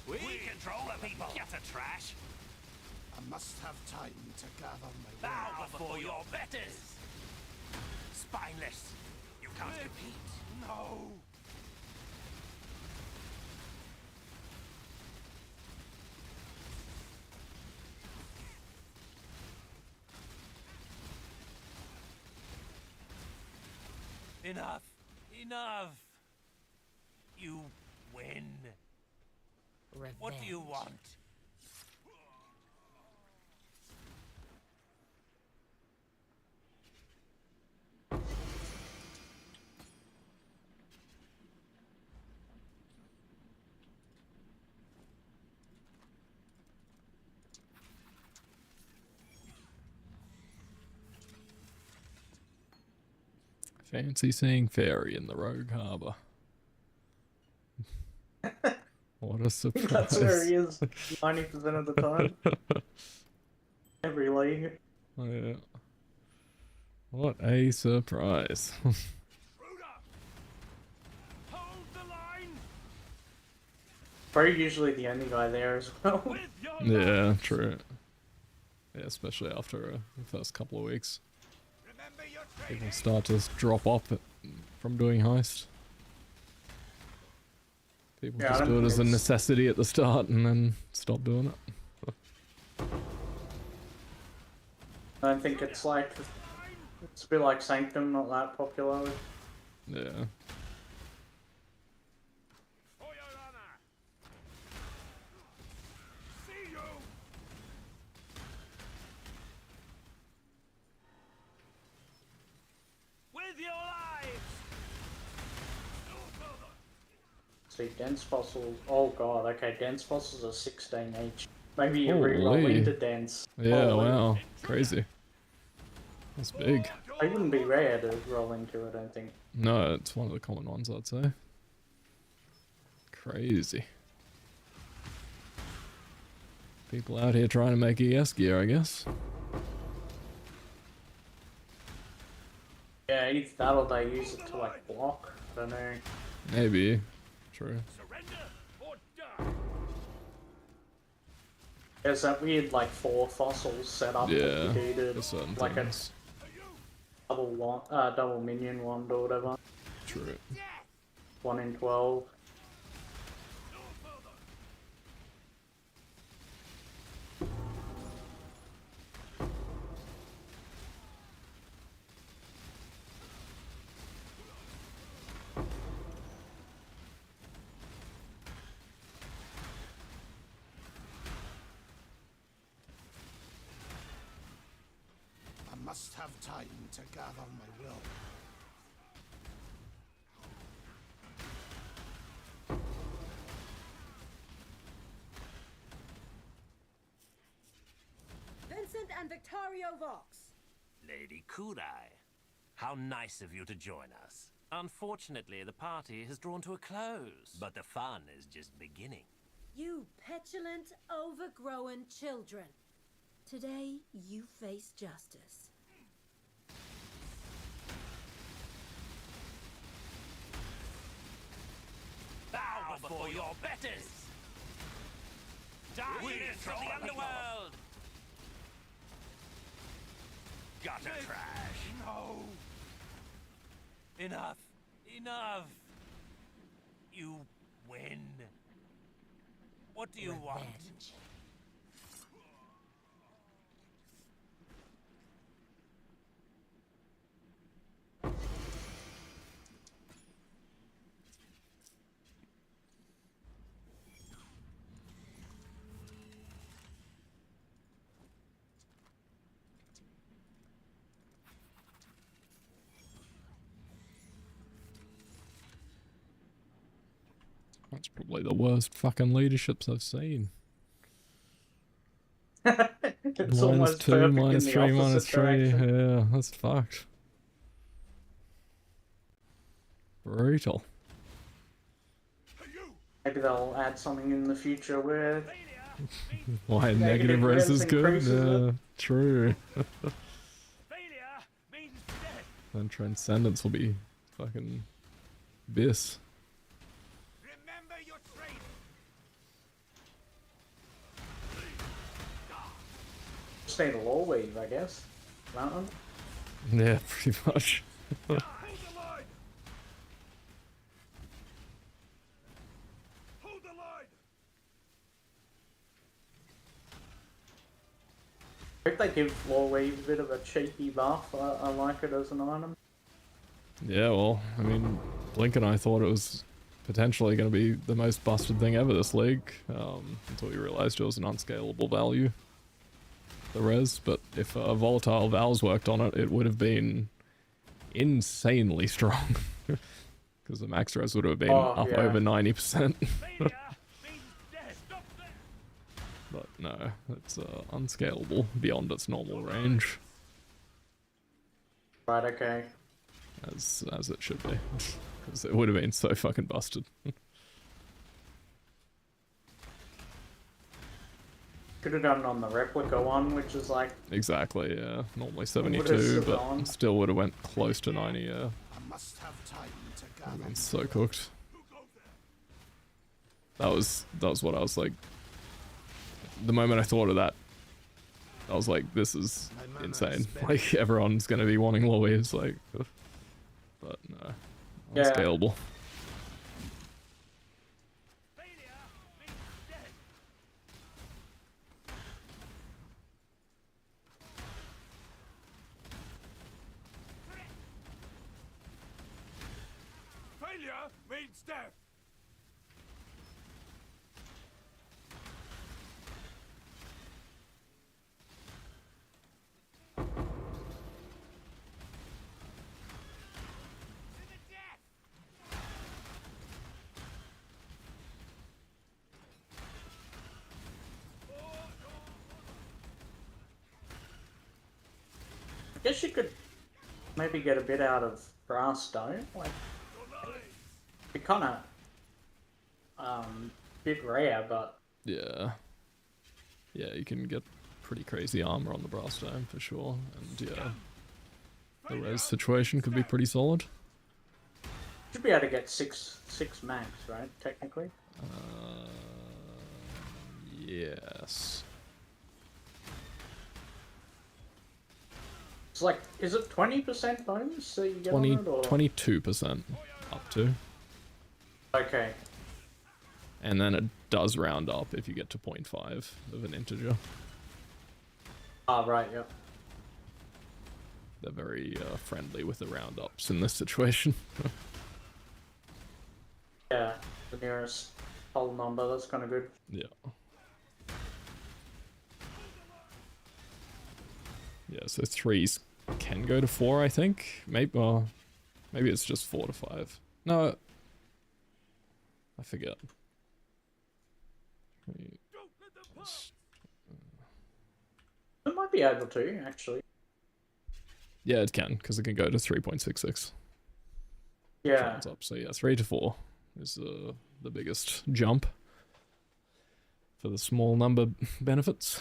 We control the people, gutter trash. I must have time to gather my Bow will. before your betters. Spineless, you can't compete. No! Enough, enough. You win. Revenge. What do you want? Fancy seeing Fairy in the Rogue Harbour. What a surprise. That's where he is 90% of the time. Every league. Oh, yeah. What a surprise. Hold the line! Probably usually the only guy there as well. With your Yeah, true. Yeah, especially after the first couple of weeks. Remember your People training! start to drop off from doing heist. People Yeah, I just don't do it think as a it's- necessity at the start and then stop doing it. I don't think it's like, it's a bit like Sanctum, not that popular. Yeah. For your honor! See you! With your lives! No further! See, dense fossils. Oh god, okay, dense fossils are 16 each. Maybe you reroll Holy. into dense. Yeah, Holy. wow. Crazy. That's big. They wouldn't be rare to roll into, I don't think. No, it's one of the common ones, I'd say. Crazy. People out here trying to make ES gear, I guess. Yeah, either that or they use it to like block. I don't know. Maybe. True. There's that weird like 4 fossils set up Yeah, that you do for to certain like things. a double minion wand or whatever. True. 1 in 12. I must have time to gather my will. Vincent and Victorio Vox. Lady Kudai, how nice of you to join us. Unfortunately, the party has drawn to a close, but the fun is just beginning. You petulant, overgrown children. Today, you face justice. Bow before your betters! Darkness from the underworld! Gutter trash! No! Enough! Enough! You win. What do you want? That's probably the worst fucking leaderships I've seen. It's almost -2, perfect in the -3, opposite -3. direction. Yeah, that's fucked. Brutal. Maybe they'll add something in the future where Why Negative negative res res is good? increases it. Yeah, true. Then Transcendence will be fucking bis. Remember your training! just need a law weave, I guess. Mountain. Yeah, pretty much. Hold the line! Hold the line! I hope they give law weave a bit of a cheeky buff. I like it as an item. Yeah, well, I mean, Blink and I thought it was potentially going to be the most busted thing ever this league, until we realized it was an unscalable value, the res, but if Volatile Valves worked on it, it would have been insanely strong, because the max res would have been up yeah. over 90%. But no, it's unscalable beyond its normal range, Right, okay. as it should be, because it would have been so fucking busted. Could have done it on the replica one, which is like Exactly, yeah. Normally Would've 72, still but gone. still would have went close to 90, yeah. I must have time to Would gather have been my so will. cooked. That was what I was like. The moment I thought of that, I was like, this is insane. Like, everyone's gonna be wanting low waves, like, but no. Yeah. Unscalable. Failure means death! I guess you could maybe get a bit out of brass stone. Like, it kind of bit rare, but Yeah. Yeah, you can get pretty crazy armor on the brass dome for sure, and yeah, the res situation could be pretty solid. should be able to get six max, right? Technically. Yes. It's like, is it 20% bonus so you get 20, on it, or 22% up to. okay? And then it does round up if you get to 0.5 of an integer. Ah, right, yep. They're very friendly with the round-ups in this situation. Yeah, the nearest whole number, that's kind of good. Yeah. Yeah, so 3s can go to 4, I think. Maybe it's just 4 to 5. No, I forget. It might be able to, actually. Yeah, it can, because it can go to 3.66. Yeah. Rounds up. So yeah, 3 to 4 is the biggest jump for the small number benefits.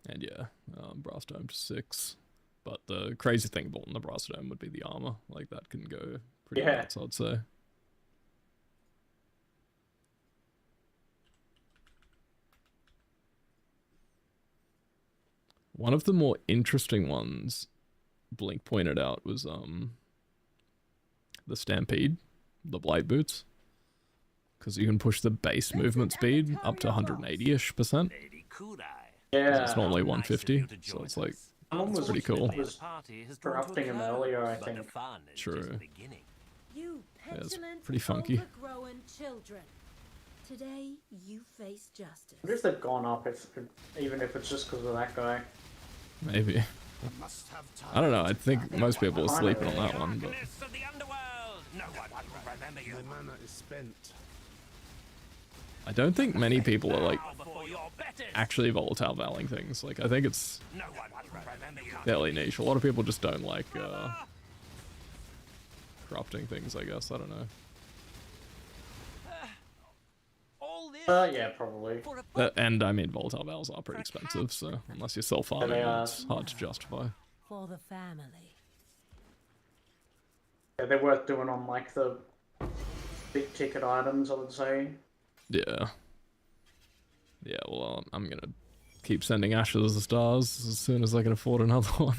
And yeah, brass dome to 6. But the crazy thing about the brass dome would be the armor. Like, that can go pretty nuts, I'd say. One of the more interesting ones Blink pointed out was the Stampede, the Blight Boots. Because you can push the base movement speed up to 180-ish%. Yeah. It's normally 150, so it's like, it's pretty cool. Was corrupting him earlier, I think. True. You Yeah, it's petulant, pretty funky. overgrown children. Today you face justice. I wonder if they've gone up, even if it's just because of that guy. Maybe. I don't know, I think most people are sleeping on that one, but... My mana is spent. I don't think many people are, like, actually volatile valing things. Like, I think it's fairly niche. A lot of people just don't like, corrupting things, I guess. I don't know. Yeah, probably. And, I mean, volatile vals are pretty expensive, so unless you're self-farming, it's hard to justify. For the family. Yeah, they're worth doing on, like, the big ticket items, I would say. Yeah. Yeah, well, I'm gonna keep sending Ashes of the Stars as soon as I can afford another one.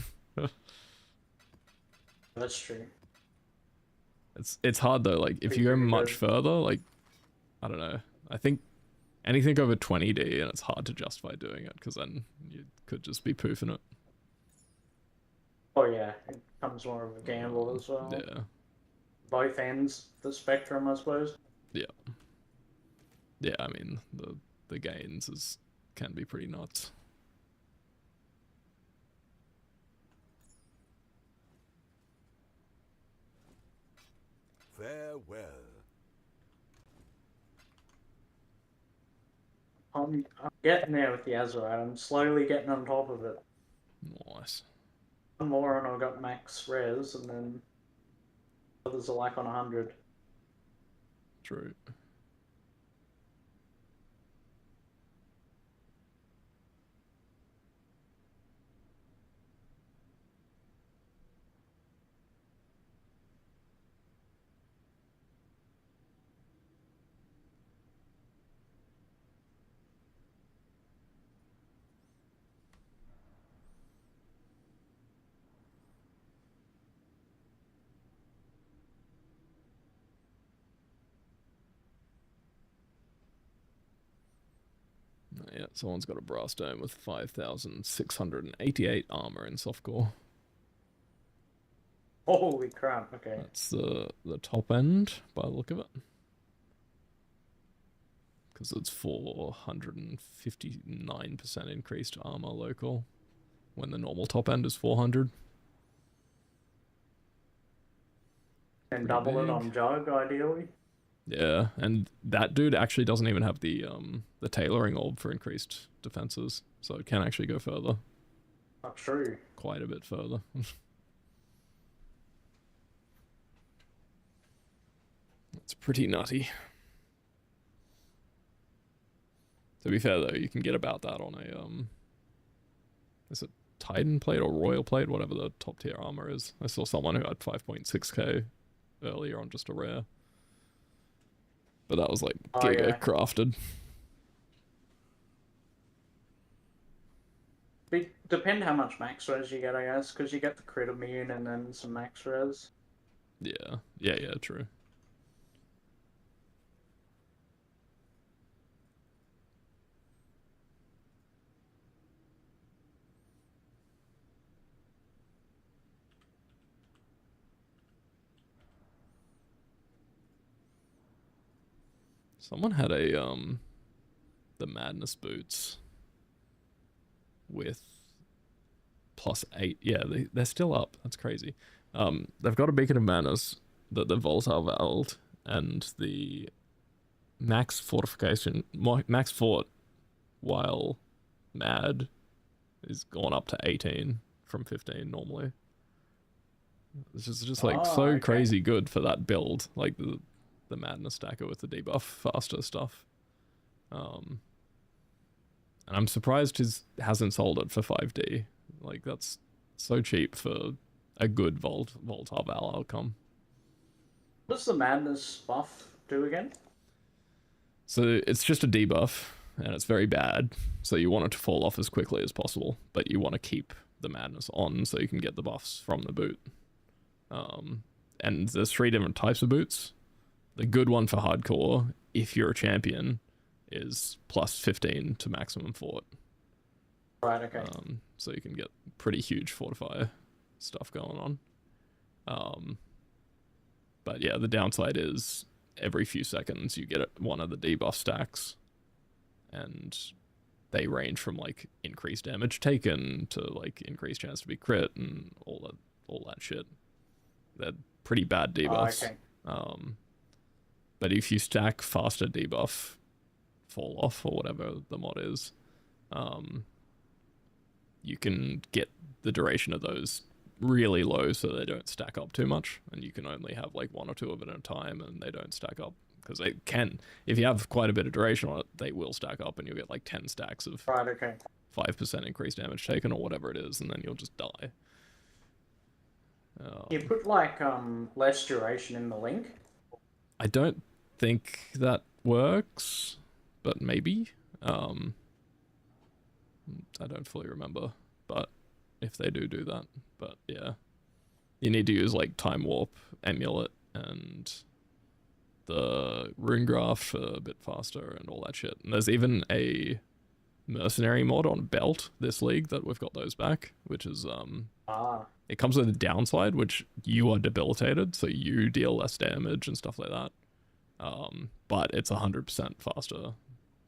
That's true. It's hard though, like, if you go much further, like, I don't know, I think anything over 20D, and it's hard to justify doing it, because then you could just be poofing it. Oh yeah, it becomes more of a gamble as well. Yeah. Both ends of the spectrum, I suppose. Yeah. Yeah, I mean, the gains can be pretty nuts. Farewell. I'm getting there with the Azurite. I'm slowly getting on top of it. Nice. One more and I've got max res, and then others are like on 100. True. Yeah, someone's got a brass dome with 5,688 armor in softcore. Holy crap, okay. That's the top end, by the look of it. Because it's 459% increased armor local, when the normal top end is 400. And Pretty double it big. on Jug, ideally. Yeah, and that dude actually doesn't even have the tailoring orb for increased defenses, so it can actually go further. Not true. Quite a bit further. It's pretty nutty. To be fair though, you can get about that on a is it Titan plate or Royal plate, whatever the top tier armor is. I saw someone who had 5.6k earlier on just a rare. But that was like giga crafted. Depend how much max res you get, I guess, because you get the crit immune and then some max res. Yeah. Yeah, true. Someone had a the Madness boots with +8. Yeah, they're still up. That's crazy. They've got a Beacon of Madness that the volatile valved, and the max fortification, max fort while mad is gone up to 18 from 15 normally. It's just like so crazy good for that build, like the Madness stacker with the debuff faster stuff. And I'm surprised he hasn't sold it for 5D. Like, that's so cheap for a good volatile Val outcome. What does the Madness buff do again? So it's just a debuff, and it's very bad. So you want it to fall off as quickly as possible, but you want to keep the Madness on so you can get the buffs from the boot. And there's 3 different types of boots. The good one for hardcore, if you're a champion, is +15 to maximum fort. Right, okay. So you can get pretty huge fortifier stuff going on. But yeah, the downside is every few seconds you get one of the debuff stacks, and they range from like increased damage taken to like increased chance to be crit and all that shit. They're pretty bad debuffs. Okay. But if you stack faster debuff fall off or whatever the mod is, you can get the duration of those really low so they don't stack up too much, and you can only have like 1 or 2 of it at a time, and they don't stack up, because they can, if you have quite a bit of duration on it, they will stack up and you'll get like 10 stacks of 5% increased damage taken or whatever it is, and then you'll just die. You put like less duration in the link? I don't think that works, but maybe. I don't fully remember, but if they do that, but yeah, you need to use like Time Warp, Amulet, and the Rune Graft for a bit faster and all that shit. And there's even a Mercenary mod on Belt this league that we've got those back, which is it comes with a downside, which you are debilitated, so you deal less damage and stuff like that. But it's 100% faster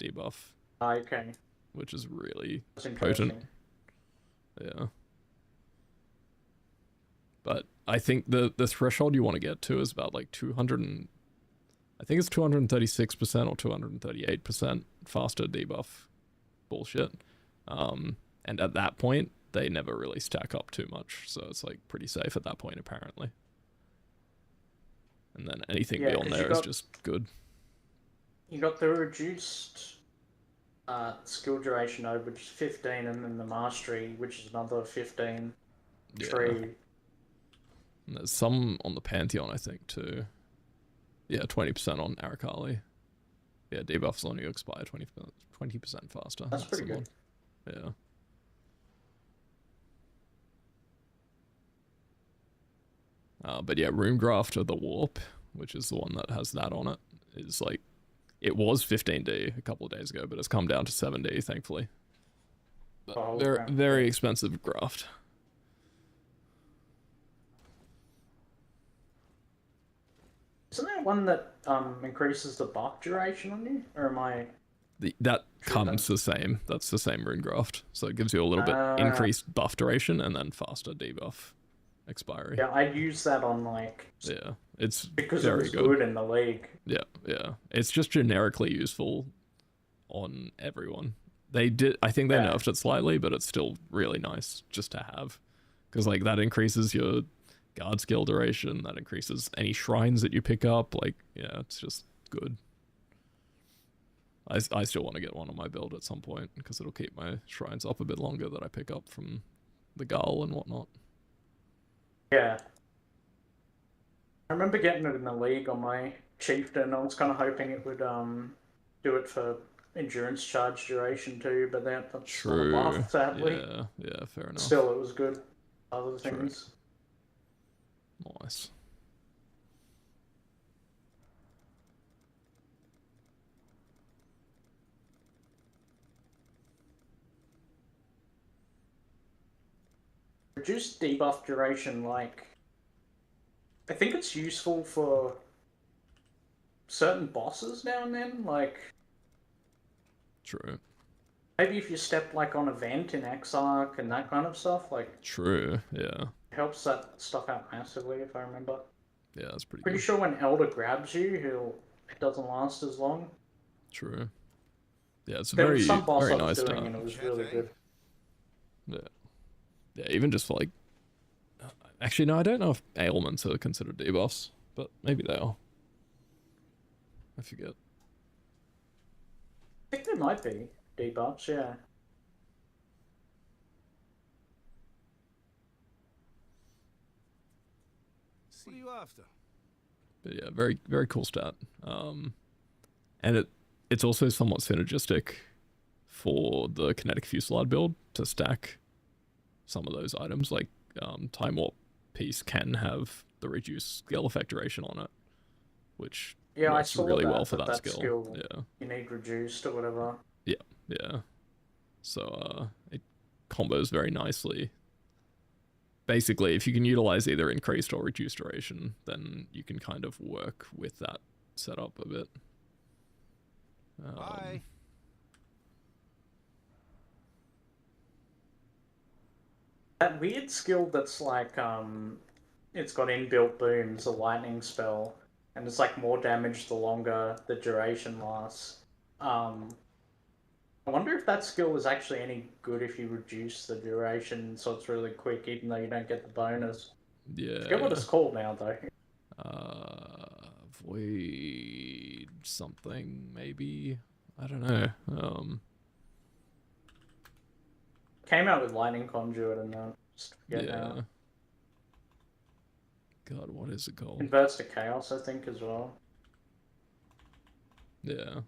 debuff. Okay. Which is really potent. Yeah. But I think the threshold you want to get to is about like 200 I think it's 236% or 238% faster debuff bullshit. And at that point, they never really stack up too much, so it's like pretty safe at that point apparently. And then anything beyond there is just good. You got the reduced skill duration node, which is 15, and then the mastery, which is another 15. Tree. And there's some on the Pantheon, I think, too. Yeah, 20% on Arakali. Yeah, debuffs on you expire 20% faster. That's pretty good. Yeah. But yeah, Rune Graft or the Warp, which is the one that has that on it, is like, it was 15D a couple of days ago, but it's come down to 7D, thankfully. But very expensive graft. Isn't there one that increases the buff duration on you? Or am I... That comes the same. That's the same Rune Graft. So it gives you a little bit increased buff duration and then faster debuff expiry. Yeah, I use that on like... Yeah, It's Because it very was good. good in the league. Yeah, yeah. It's just generically useful on everyone. I think they nerfed it slightly, but it's still really nice just to have. Because, like, that increases your guard skill duration, that increases any shrines that you pick up. Like, yeah, it's just good. I still want to get one on my build at some point, because it'll keep my shrines up a bit longer that I pick up from the Gull and whatnot. Yeah. I remember getting it in the league on my chieftain. I was kind of hoping it would do it for endurance charge duration too, but that's not a buff, sadly. Yeah, fair enough. Still, it was good. Other things. Nice. Reduced debuff duration, like, I think it's useful for certain bosses now and then, like... True. Maybe if you step, like, on a vent in Exile and that kind of stuff, like... True, yeah. It helps that stuff out massively, if I remember. Yeah, that's pretty Pretty good. sure when Elder grabs you, it doesn't last as long. True. Yeah, it's There very, was some boss very I was nice doing now. and it was really good. Yeah. Yeah, even just for, like... Actually, no, I don't know if ailments are considered debuffs, but maybe they are. I forget. I think there might be debuffs, yeah. What are you after? But yeah, very, very cool stat. And it's also somewhat synergistic for the kinetic fusillade build to stack some of those items. Like Time Warp piece can have the reduced skill effect duration on it, which Yeah, I works saw really that, well for that skill. skill. Yeah. You need reduced or whatever. Yeah, yeah. So it combos very nicely. Basically, if you can utilize either increased or reduced duration, then you can kind of work with that setup a bit. Bye. That weird skill that's like, it's got inbuilt booms, a lightning spell, and it's like more damage the longer the duration lasts. I wonder if that skill is actually any good if you reduce the duration so it's really quick, even though you don't get the bonus. Yeah. I forget what it's called now, though. Void something, maybe? I don't know. Came out with Lightning Conduit and just forget yeah. now. God, what is it called? Converts to Chaos, I think, as well. Yeah.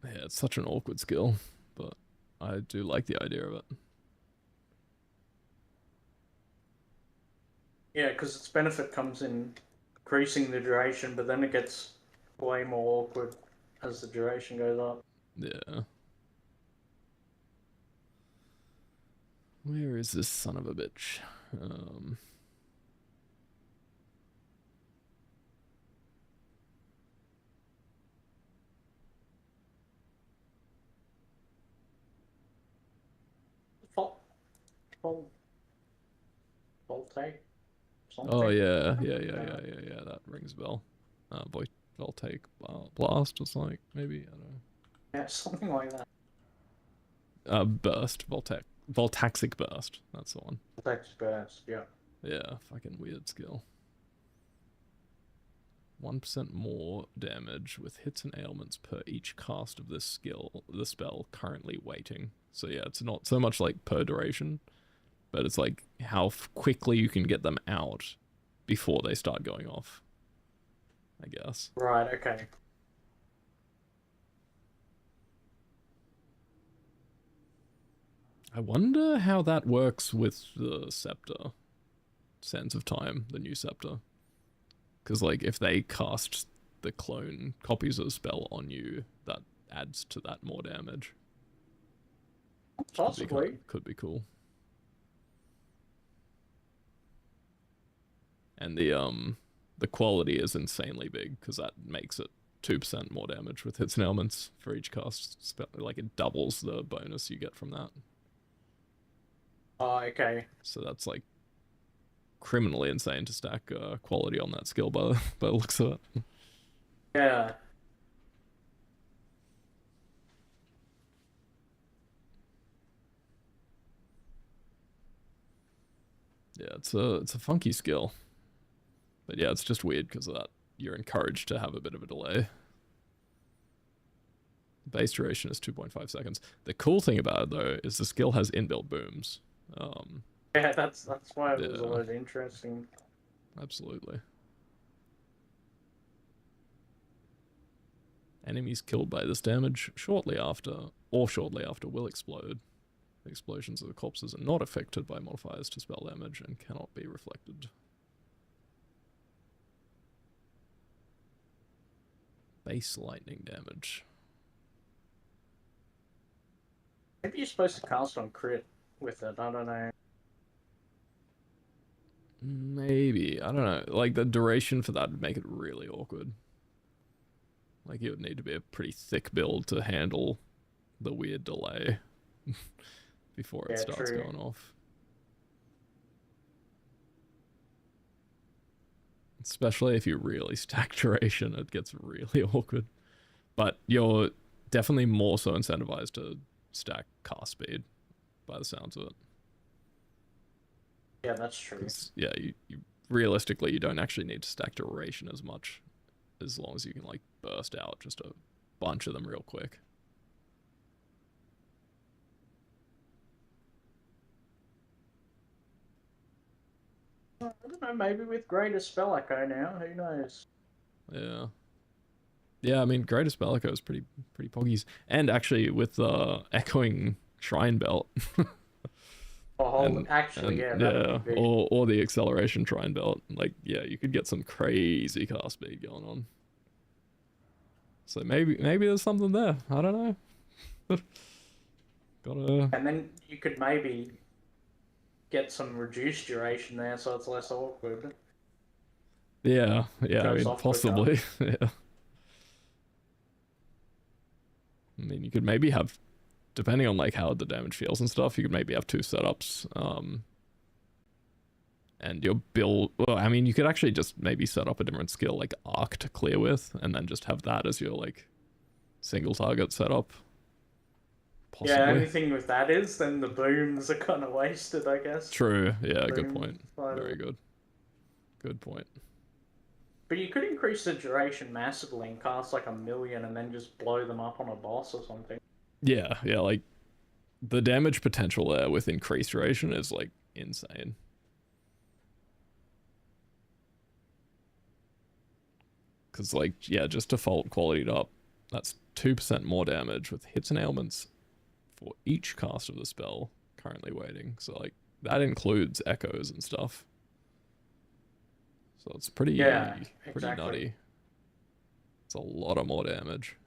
Yeah, it's such an awkward skill, but I do like the idea of it. Yeah, because its benefit comes in increasing the duration, but then it gets way more awkward as the duration goes up. Yeah. Where is this son of a bitch? Voltaic? Oh yeah, that rings a bell. Voltaic Blast or something, maybe, I don't know. Yeah, something like that. Burst, Voltaxic Burst, that's the one. Voltaxic Burst, yeah. Yeah, fucking weird skill. 1% more damage with hits and ailments per each cast of this spell currently waiting. So yeah, it's not so much like per duration, but it's like how quickly you can get them out before they start going off, I guess. Right, okay. I wonder how that works with the Scepter. Sands of Time, the new Scepter. Because, like, if they cast the clone copies of the spell on you, that adds to that more damage. Possibly. Could be cool. And the quality is insanely big, because that makes it 2% more damage with hits and ailments for each cast spell. Like, it doubles the bonus you get from that. Oh, okay. So that's like criminally insane to stack quality on that skill by the looks of it. Yeah. Yeah, it's a funky skill. But yeah, it's just weird because of that. You're encouraged to have a bit of a delay. Base duration is 2.5 seconds. The cool thing about it though is the skill has inbuilt booms. Yeah, that's why it was always interesting. Absolutely. Enemies killed by this damage shortly after will explode. The explosions of the corpses are not affected by modifiers to spell damage and cannot be reflected. Base lightning damage. Maybe you're supposed to cast on crit with it, I don't know. Maybe, I don't know. Like the duration for that would make it really awkward. Like it would need to be a pretty thick build to handle the weird delay before it starts going off. Especially if you really stack duration, it gets really awkward. But you're definitely more so incentivized to stack cast speed by the sounds of it. Yeah, that's true. Yeah, you realistically, you don't actually need to stack duration as much, as long as you can like burst out just a bunch of them real quick. I don't know, maybe with greater spell echo now, who knows? Yeah. Yeah, I mean, Greater Spell Echo is pretty poggies. And actually, with the Echoing Shrine Belt. Oh, actually, yeah. Or the Acceleration Shrine Belt. Like, yeah, you could get some crazy cast speed going on. So maybe there's something there. I don't know. Gotta... And then you could maybe get some reduced duration there, so it's less awkward. Yeah, I mean, possibly. Yeah. I mean, you could maybe have, depending on like how the damage feels and stuff, you could maybe have two setups. And your build, well, I mean, you could actually just maybe set up a different skill like Arc to clear with, and then just have that as your like single target setup. Possibly. Yeah, only thing with that is then the booms are kind of wasted, I guess. True, yeah, good point. Very good. Good point. But you could increase the duration massively and cast like 1,000,000 and then just blow them up on a boss or something. Yeah, like the damage potential there with increased duration is like insane. Because like, yeah, just default qualityed up, that's 2% more damage with hits and ailments for each cast of the spell currently waiting. So like that includes echoes and stuff. So it's pretty nutty. It's a lot of more damage.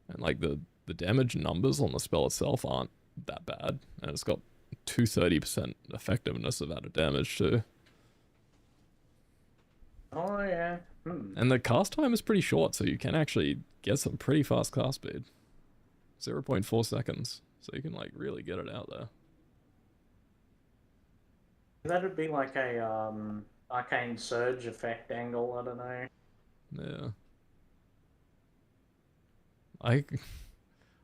And like the damage numbers on the spell itself aren't that bad. And it's got 230% effectiveness of added damage too. Oh yeah. And the cast time is pretty short, so you can actually get some pretty fast cast speed. 0.4 seconds. So you can like really get it out there. That'd be like a arcane surge effect angle, I don't know. Yeah.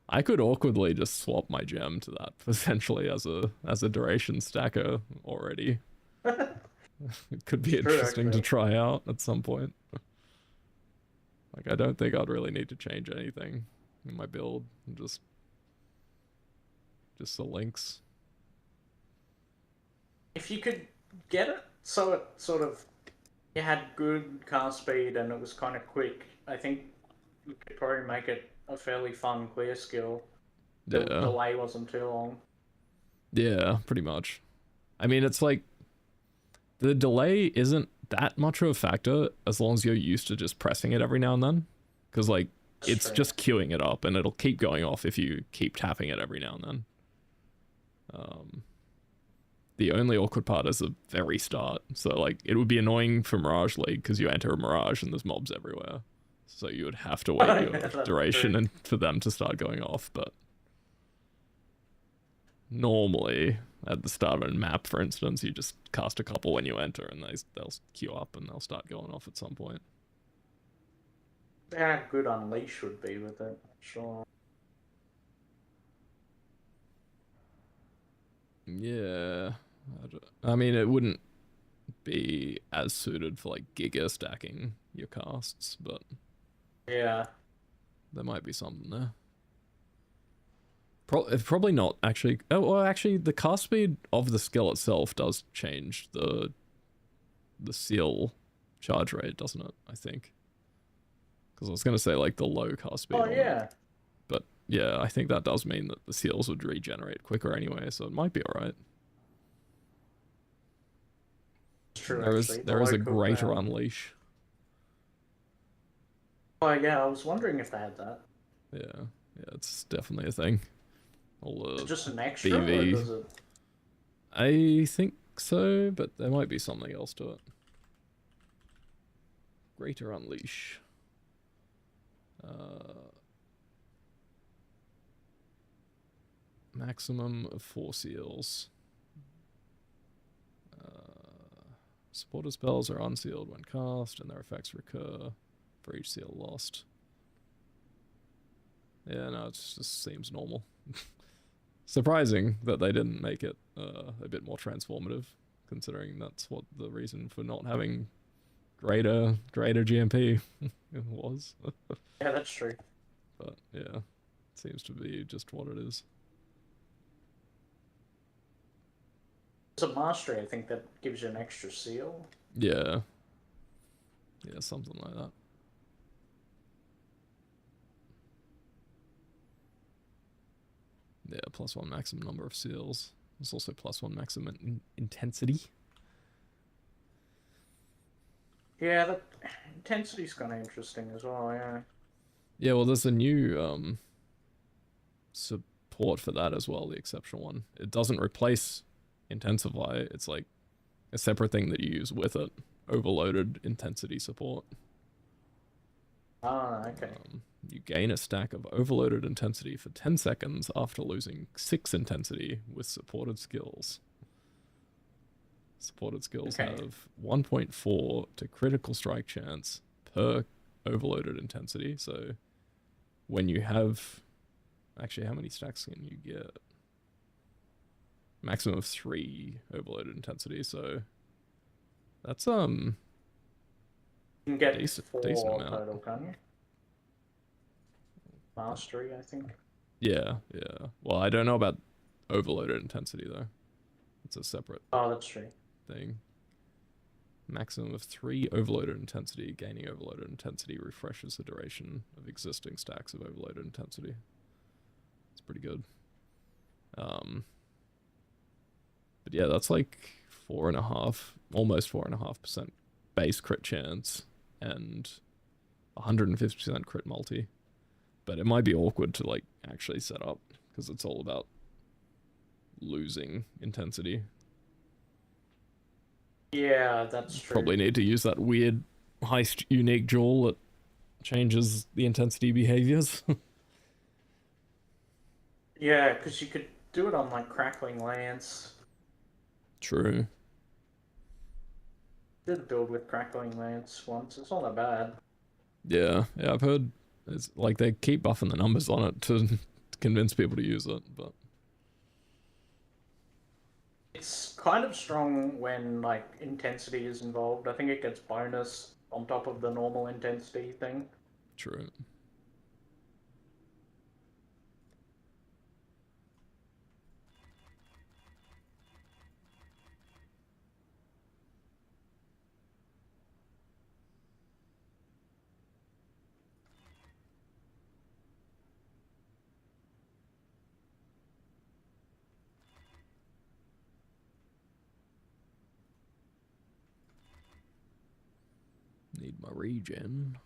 I could awkwardly just swap my gem to that potentially as a duration stacker already. It could be interesting to try out at some point. Like I don't think I'd really need to change anything in my build. Just the links. If you could get it so it sort of you had good cast speed and it was kind of quick, I think you could probably make it a fairly fun clear skill. The delay wasn't too long. Yeah, pretty much. I mean, it's like the delay isn't that much of a factor as long as you're used to just pressing it every now and then. Because like it's just queuing it up and it'll keep going off if you keep tapping it every now and then. The only awkward part is the very start. So like it would be annoying for Mirage League because you enter a Mirage and there's mobs everywhere. So you would have to wait Yeah, your that's duration true. and for them to start going off, but normally at the start of a map, for instance, you just cast a couple when you enter and they'll queue up and they'll start going off at some point. How good Unleash would be with it, sure. Yeah, I mean, it wouldn't be as suited for like giga stacking your casts, but Yeah. there might be something there. Probably not actually. Oh, well, actually, the cast speed of the skill itself does change the seal charge rate, doesn't it? I think. Because I was gonna say like the low cast speed. Oh yeah. But yeah, I think that does mean that the seals would regenerate quicker anyway, so it might be alright. True, There is a greater unleash. Oh yeah, I was wondering if they had that. Yeah, it's definitely a thing. Is it just an extra, or does it? I think so, but there might be something else to it. Greater unleash. Maximum of 4 seals. Supporter spells are unsealed when cast, and their effects recur for each seal lost. Yeah, no, it just seems normal. Surprising that they didn't make it a bit more transformative, considering that's what the reason for not having greater GMP was. Yeah, that's true. But yeah, it seems to be just what it is. It's a mastery, I think, that gives you an extra seal. Yeah. Yeah, something like that. Yeah, +1 maximum number of seals. There's also +1 maximum intensity. Yeah, that intensity's kind of interesting as well, yeah. Yeah, well, there's a new support for that as well, the exceptional one. It doesn't replace intensify, it's like a separate thing that you use with it. Overloaded intensity support. Ah, okay. You gain a stack of overloaded intensity for 10 seconds after losing 6 intensity with supported skills. Supported skills have 1.4 to critical strike chance per overloaded intensity. So when you have... Actually, how many stacks can you get? Maximum of 3 overloaded intensity, so... That's, You can get decent 4 amount. total, can't you? Mastery, I think. Yeah. Well, I don't know about overloaded intensity, though. It's a separate that's true. thing. Maximum of 3 overloaded intensity. Gaining overloaded intensity refreshes the duration of existing stacks of overloaded intensity. It's pretty good. But yeah, that's like 4.5, almost 4.5% base crit chance and 150% crit multi. But it might be awkward to like actually set up because it's all about losing intensity. Yeah, that's true. Probably need to use that weird heist unique jewel that changes the intensity behaviors. Yeah, because you could do it on like Crackling Lance. True. Did a build with Crackling Lance once. It's not that bad. Yeah, I've heard it's like they keep buffing the numbers on it to convince people to use it, but it's kind of strong when like intensity is involved. I think it gets bonus on top of the normal intensity thing. true. Need my regen.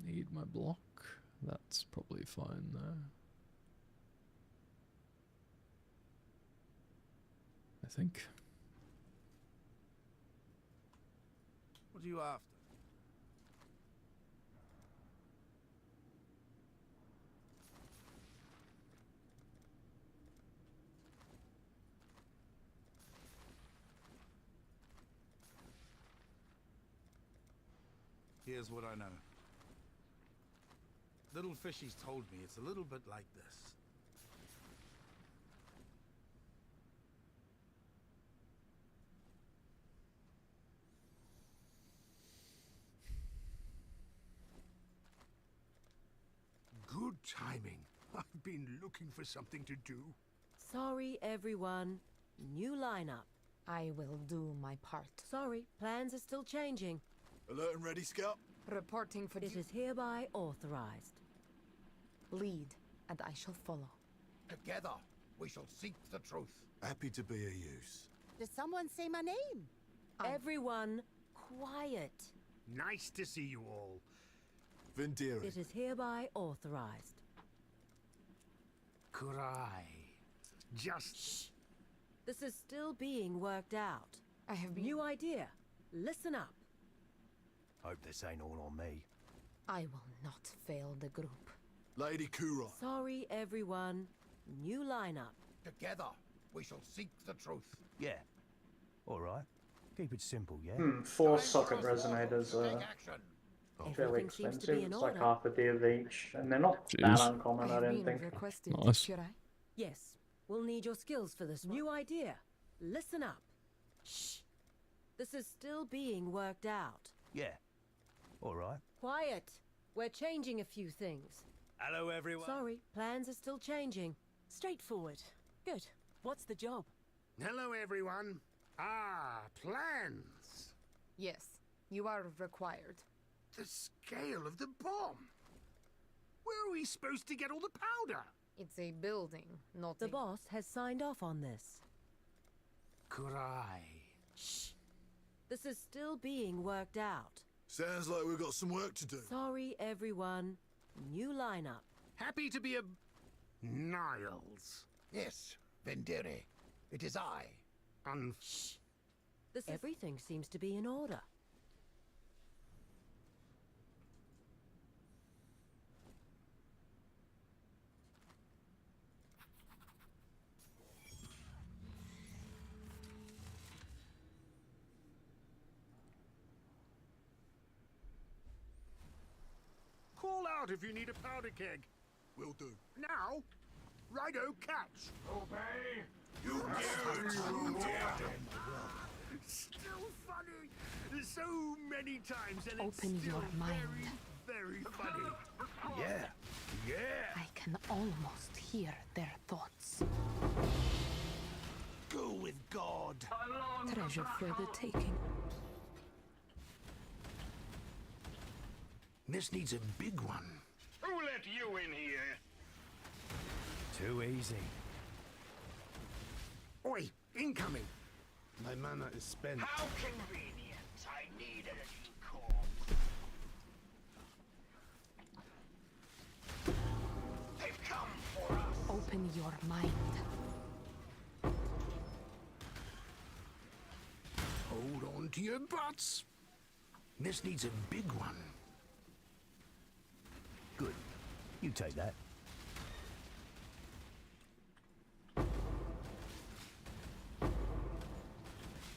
Need my block. That's probably fine there. I think. What are you after? Here's what I know. Little Fishy's told me it's a little bit like this. Good timing. I've been looking for something to do. Sorry, everyone. New lineup. I will do my part. Sorry, plans are still changing. Alert and ready, Scout? Reporting for It is hereby authorized. lead, and I shall follow. Together, we shall seek the truth. Happy to be of use. Did someone say my name? Everyone, quiet. Nice to see you all. Vindira. It is hereby authorized. Kurai. Just... Shh. This is still being worked out. I have been... New idea. Listen up. Hope this ain't all on me. I will not fail the group. Lady Kurai. Sorry, everyone. New lineup. Together, we shall seek the truth. Yeah. Alright. Keep it simple, yeah? 4 socket resonators are Take action. fairly Everything seems to expensive. be in It's like order. half a div each, and they're not Jeez. that uncommon, I don't think. requested, Nice. should I? Yes, we'll need your skills for this. New idea. Listen up. Shh. This is still being worked out. Yeah. Alright. Quiet. We're changing a few things. Hello, everyone. Sorry, plans are still changing. Straightforward. Good. What's the job? Hello, everyone. Ah, plans. Yes, you are required. The scale of the bomb. Where are we supposed to get all the powder? It's a building, not The a... boss has signed off on this. Kurai. Shh. This is still being worked out. Sounds like we've got some work to do. Sorry, everyone. New lineup. Happy to be a... Niles. Yes, Vendere. It is I. Shh. Everything seems to be in order. Call out if you need a powder keg. Will do. Now, righto, catch. Obey. You Still funny. So many times, and Open it's still your mind. very, very funny. Yeah. Yeah. I can almost hear their thoughts. Go with God. Treasure for the taking. This needs a big one. Who let you in here? Too easy. Oi, incoming. My mana is spent. How convenient. I need a call. They've come for us. Open your mind. Hold on to your butts. This needs a big one. Good. You take that.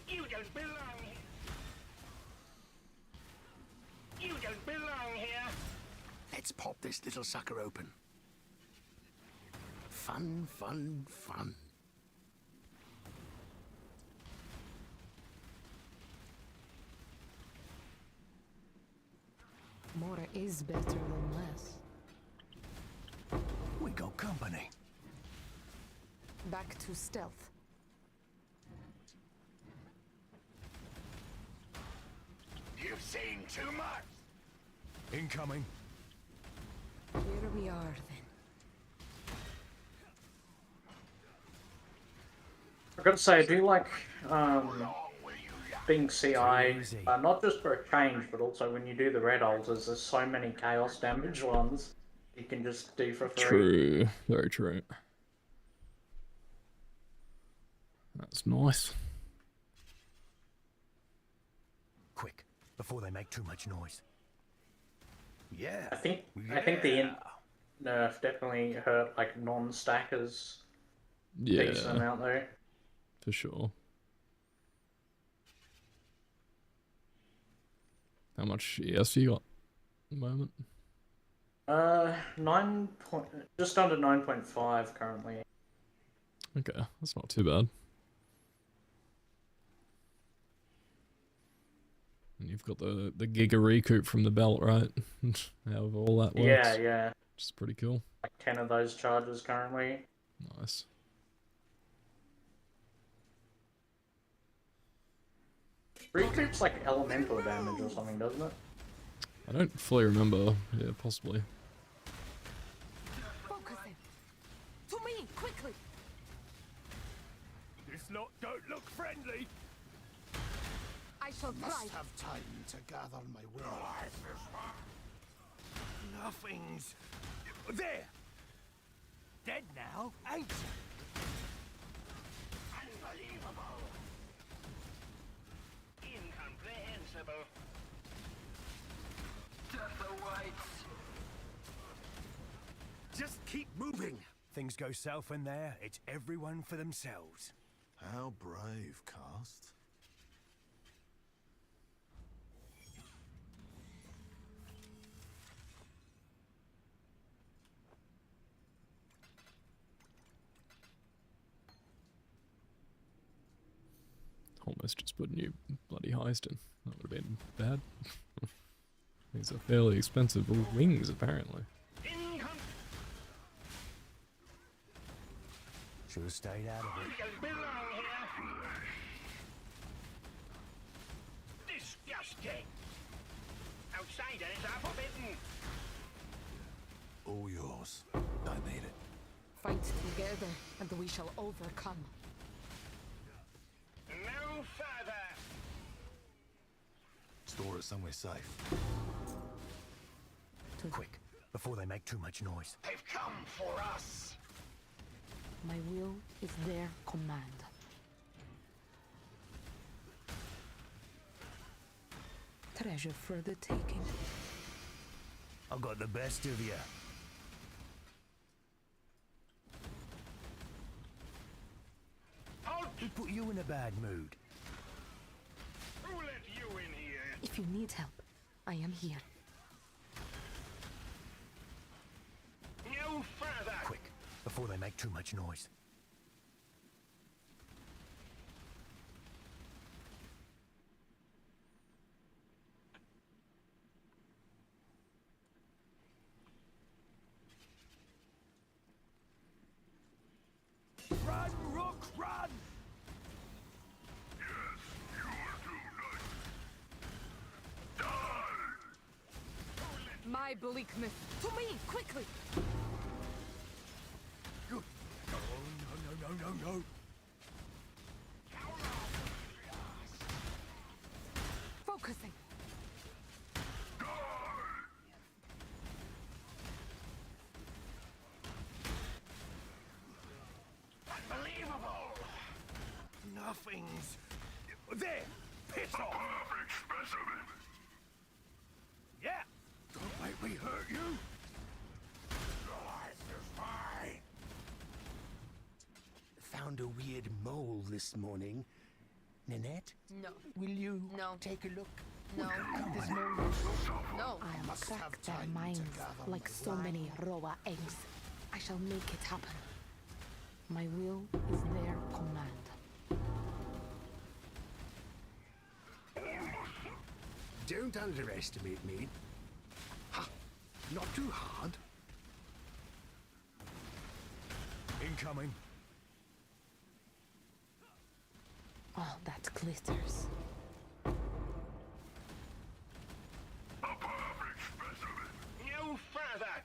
You don't belong here. You don't belong here. Let's pop this little sucker open. Fun, fun, fun. More is better than less. We got company. Back to stealth. You've seen too much. Incoming. Here we are then. I've got to say, I do like being CI, not just for a change, but also when you do the red alters, there's so many chaos damage ones you can just do for free. True. Very true. That's nice. Quick, before they make too much noise. Yeah. I think the nerf definitely hurt like non-stackers. Yeah, Decent amount though. for sure. How much ES you got at the moment? Just under 9.5 currently. Okay, that's not too bad. And you've got the Giga recoup from the belt, right? However all that works. Yeah. Which is pretty cool. Like 10 of those charges currently. Nice. Recoups like elemental damage or something, doesn't it? I don't fully remember. Yeah, possibly. Focusing. To me, quickly. This lot don't look friendly. I shall Must try. have time to gather my will. Nothing's there. Dead now, ain't you? Unbelievable. Incomprehensible. Death awaits. Just keep moving. Things go south in there, it's everyone for themselves. How brave, Cast. Almost just put new bloody heist in. That would have been bad. These are fairly expensive wings, apparently. Should have stayed out of it. You belong here. Disgusting. Outsiders are forbidden. All yours. I made it. Fight together, and we shall overcome. No further. Store it somewhere safe. Quick, before they make too much noise. They've come for us. My will is their command. Treasure for the taking. I got the best of you. Halt! Who put you in a bad mood? Who let you in here? If you need help, I am here. No further. Quick, before they make too much noise. Run, Rook, run! My bleakness. To me, quickly. Good. No. Focusing. Unbelievable. Nothing's there. Piss off. Perfect specimen. Yeah. Don't make me hurt you. Found a weird mole this morning. Nanette, No. will you No. take a look? No. At this mole? No. I'll must crack have their time to minds gather like my so will. many Roa eggs. I shall make it happen. My will is their command. Don't underestimate me. Ha! Not too hard. Incoming. All that glitters. A perfect specimen. No further.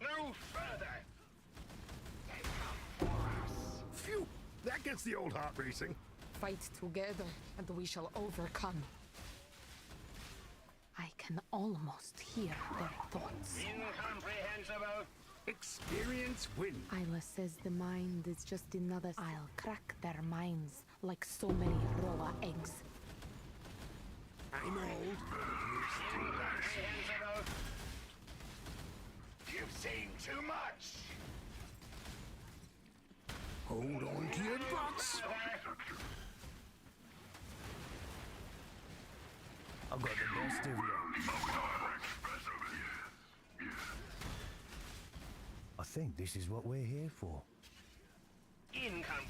No further. They come for us. Phew! That gets the old heart racing. Fight together, and we shall overcome. I can almost hear their thoughts. Incomprehensible. Experience wins. Isla says the mind is just another. I'll crack their minds like so many raw eggs. I'm old. You've seen too much. Hold on to your butts. I've got the best of you. I think this is what we're here for. Income.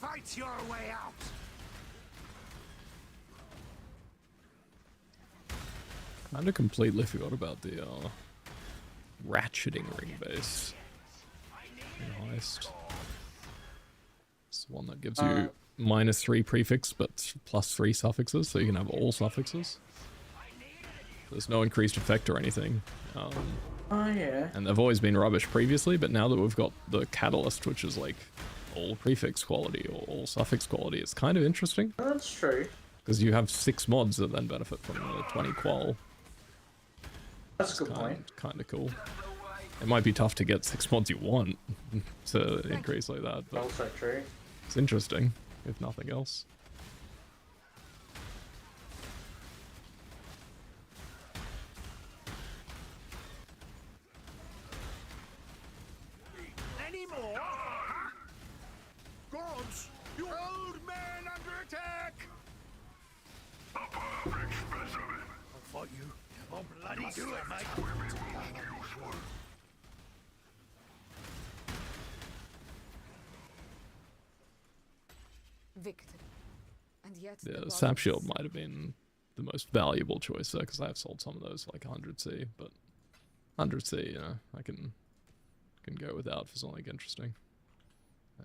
Fight your way out! Kind of completely forgot about the ratcheting ring base. Heist. It's the one that gives you -3 prefix but +3 suffixes, so you can have all suffixes. There's no increased effect or anything. Oh yeah. And they've always been rubbish previously, but now that we've got the catalyst, which is like all prefix quality or all suffix quality, it's kind of interesting. That's true. Because you have 6 mods that then benefit from the 20 qual. That's a good point. Kind of cool. It might be tough to get 6 mods you want to increase like that, but Also true. it's interesting, if nothing else. Any more? Huh? Gods, you old man under attack! A perfect specimen. I'll fight you. I'll bloody do it, mate. Victory. And yet The sap shield might have been the most valuable choice there, because I have sold some of those for like 100C, but 100C, you know, I can go without for something interesting.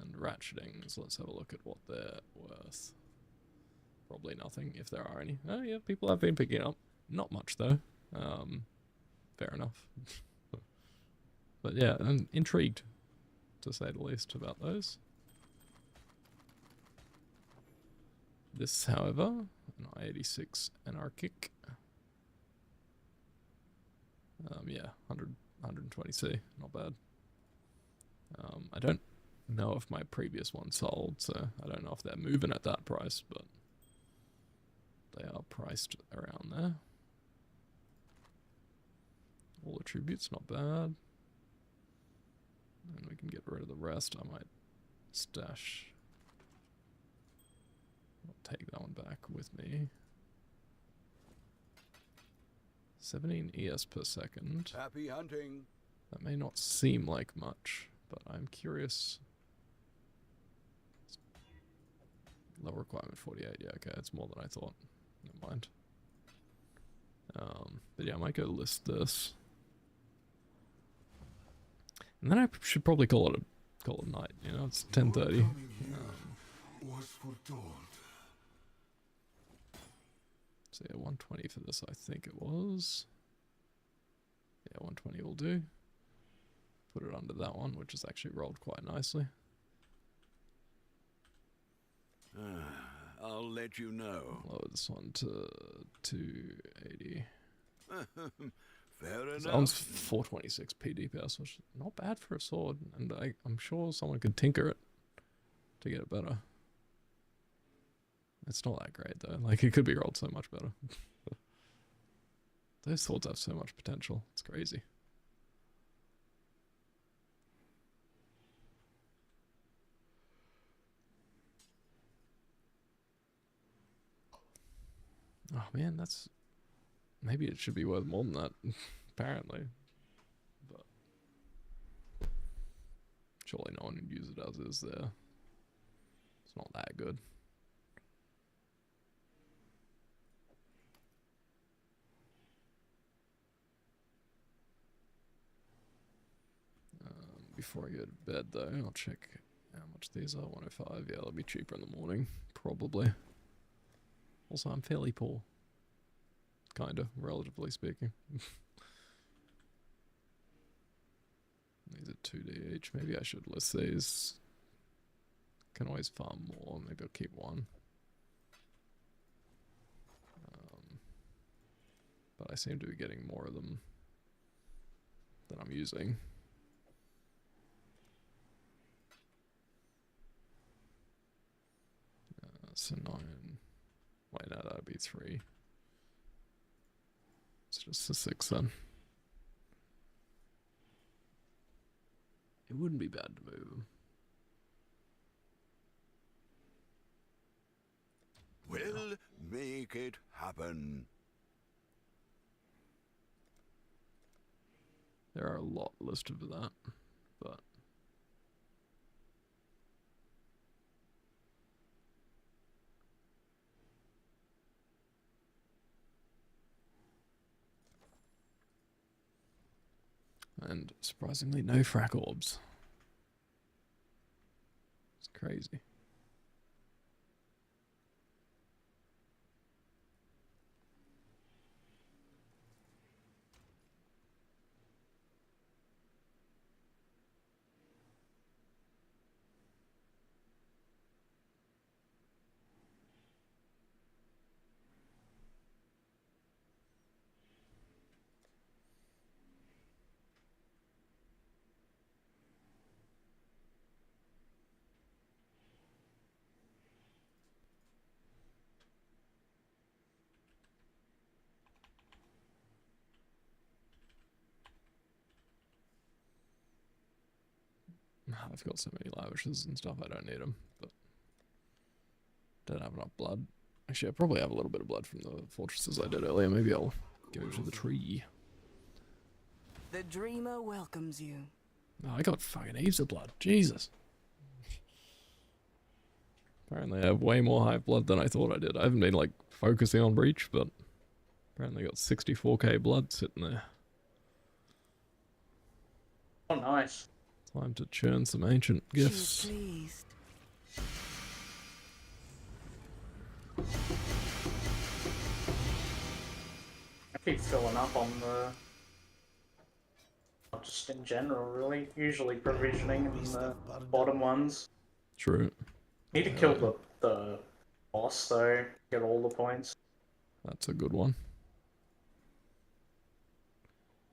And ratchetings, let's have a look at what they're worth. Probably nothing, if there are any. Oh yeah, people have been picking up. Not much though. Fair enough. But yeah, I'm intrigued, to say the least, about those. This, however, an I-86 anarchic. Yeah, 120C, not bad. I don't know if my previous one sold, so I don't know if they're moving at that price, but they are priced around there. All attributes, not bad. And we can get rid of the rest. I might stash. I'll take that one back with me. 17 ES per second. Happy hunting. That may not seem like much, but I'm curious. Low requirement 48. Yeah, okay, it's more than I thought. Never mind. But yeah, I might go list this. And then I should probably call it a night. You know, it's 10:30. Was foretold. So yeah, 120 for this, I think it was. Yeah, 120 will do. Put it under that one, which is actually rolled quite nicely. I'll let you know. Lower this one to 280. Fair enough. That one's 426 P DPS, which is not bad for a sword, and I'm sure someone could tinker it to get it better. It's not that great though, like it could be rolled so much better. Those swords have so much potential, it's crazy. Oh man, that's... Maybe it should be worth more than that, apparently. But... surely no one would use it as is there. It's not that good. before I go to bed though. I'll check how much these are. 105. Yeah, they'll be cheaper in the morning, probably. Also, I'm fairly poor. Kinda, relatively speaking. These are 2D each. Maybe I should list these. Can always farm more. Maybe I'll keep one. But I seem to be getting more of them than I'm using. So 9. Wait, no, that'd be 3. It's just a 6 then. It wouldn't be bad to move them. We'll make it happen. There are a lot listed for that, but and surprisingly no frack orbs. It's crazy. I've got so many lavishes and stuff, I don't need them, but don't have enough blood. Actually, I probably have a little bit of blood from the fortresses I did earlier. Maybe I'll give it to the tree. The dreamer welcomes you. Oh, I got fucking heaps of blood. Jesus. Apparently I have way more hive blood than I thought I did. I haven't been, like, focusing on Breach, but apparently I got 64k blood sitting there. Oh, nice. Time to churn some ancient gifts. Pleased. I keep filling up on the... just in general, really. Usually provisioning in the bottom ones. True. Need to kill the boss, though. Get all the points. That's a good one.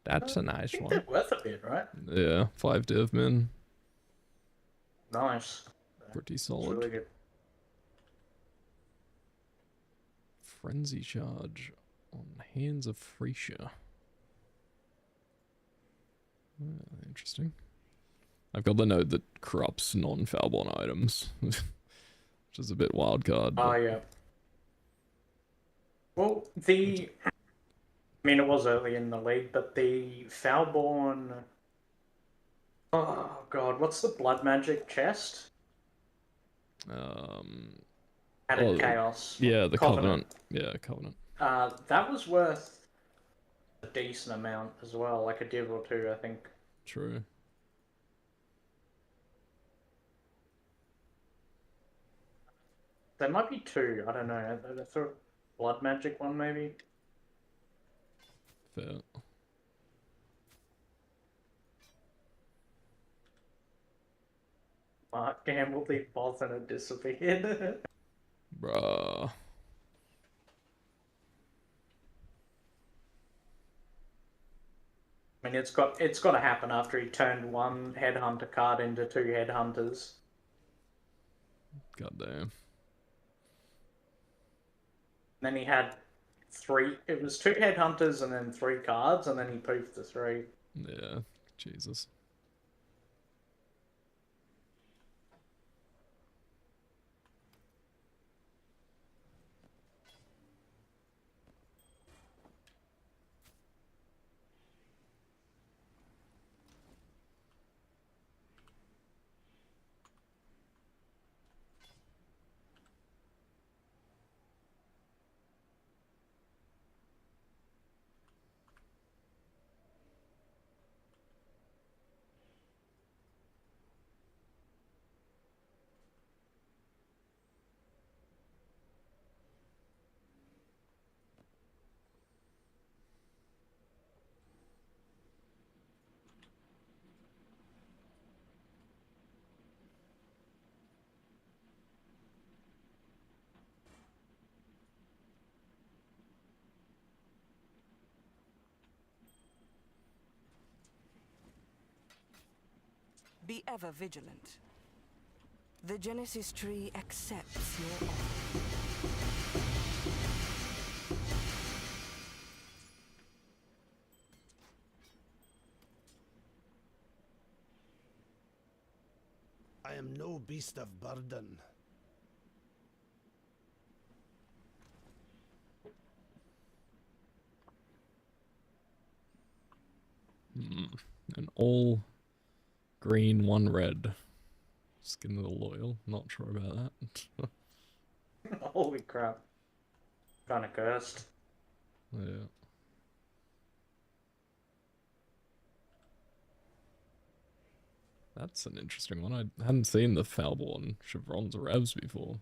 That's a nice one. They're worth a bit, right? Yeah, 5 div min. Nice. Pretty solid. Really good. Frenzy charge on Hands of Frisia. Interesting. I've got the node that corrupts non-Foulborn items, which is a bit wild card. Oh, yeah. Well, I mean, it was early in the league, but the Foulborn... Oh, God, what's the blood magic chest? Added chaos. Yeah, the Covenant. Yeah, Covenant. That was worth a decent amount as well, like a div or two, I think. True. There might be 2, I don't know. I thought blood magic one, maybe? Fair. Mark gambled the boss and it disappeared. Bruh. I mean, it's got to happen after he turned 1 headhunter card into 2 headhunters. Goddamn. Then he had 3. It was 2 headhunters and then 3 cards, and then he poofed the 3. Yeah, Jesus. Be ever vigilant. The Genesis tree accepts your offer. I am no beast of burden. An all green, one red. Skin of the Loyal. Not sure about that. Holy crap. Kinda cursed. Yeah. That's an interesting one. I hadn't seen the Foulborn Chevrons Revs before.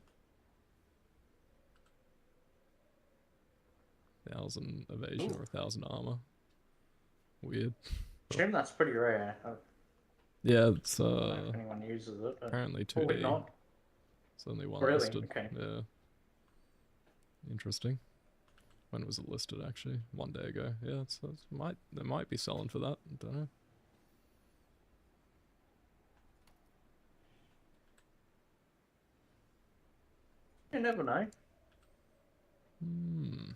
1,000 evasion or 1,000 armor. Weird. Assume that's pretty rare. Yeah, it's I don't know if anyone uses it. But apparently probably 2D. not. It's only one Really? listed. Okay. Yeah. Interesting. When was it listed actually? 1 day ago. Yeah, they might be selling for that. I don't know. You never know. Hmm.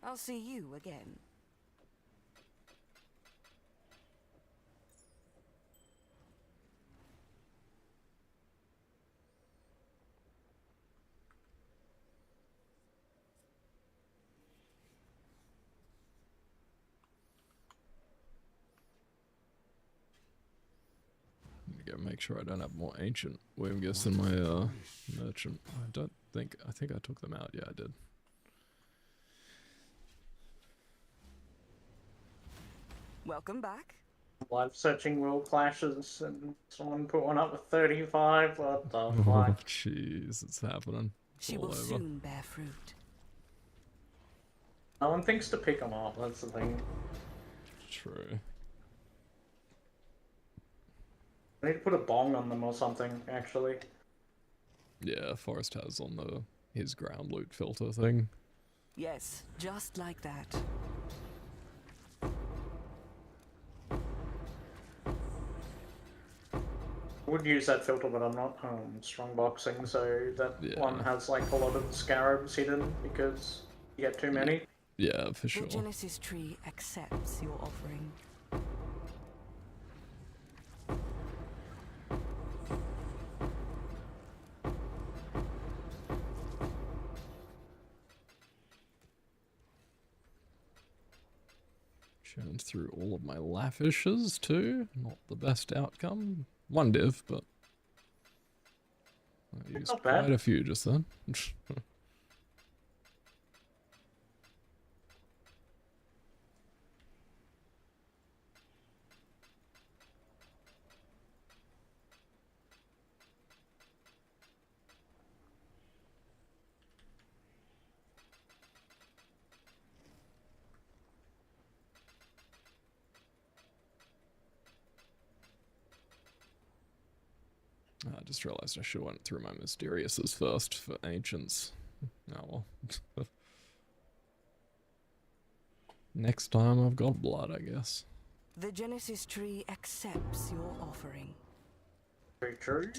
I'll see you again. Go make sure I don't have more ancient womb gifts in my merchant. I think I took them out. Yeah, I did. Welcome back. Live searching world clashes and someone put one up with 35. What the Oh, fuck? jeez, it's happening. It's She all will over. soon bear fruit. No one thinks to pick them up, that's the thing. True. I need to put a bong on them or something, actually. Yeah, Forrest has on his ground loot filter thing. Yes, just like that. I would use that filter, but I'm not strong boxing, so that one Yeah. has like a lot of scarabs hidden because you get too many. Yeah, for sure. The Genesis tree accepts your offering. Churned through all of my lavishes too. Not the best outcome. One div, but I used Not bad. quite a few just then. I just realized I should have went through my Mysteriouses first for Ancients. Oh well. Next time I've got blood, I guess. The Genesis tree accepts your offering. Very true.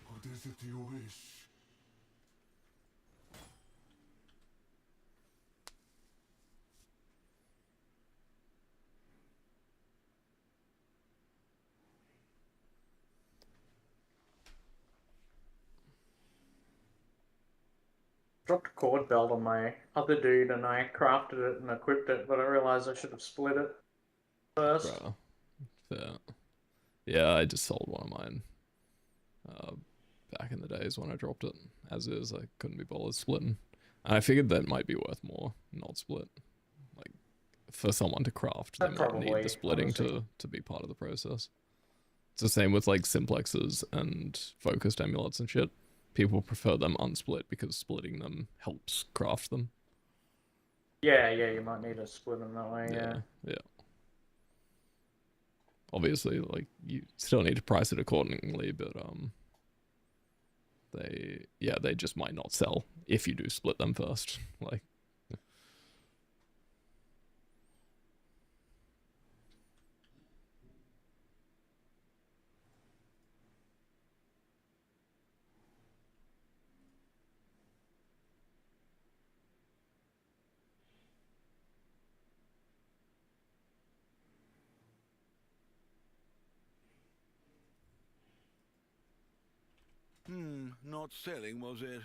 What is it you wish? dropped a cord belt on my other dude and I crafted it and equipped it, but I realized I should have split it first. Bro. Fair. Yeah, I just sold one of mine back in the days when I dropped it. As is, I couldn't be bothered splitting. And I figured that might be worth more, not split. Like, for someone to craft, they might need the splitting to be part of the process. It's the same with like simplexes and focused amulets and shit. People prefer them unsplit because splitting them helps craft them. Yeah, you might need to split them that way, Yeah. Obviously, like, you still need to price it accordingly, but they just might not sell if you do split them first. Like, Not selling, was it?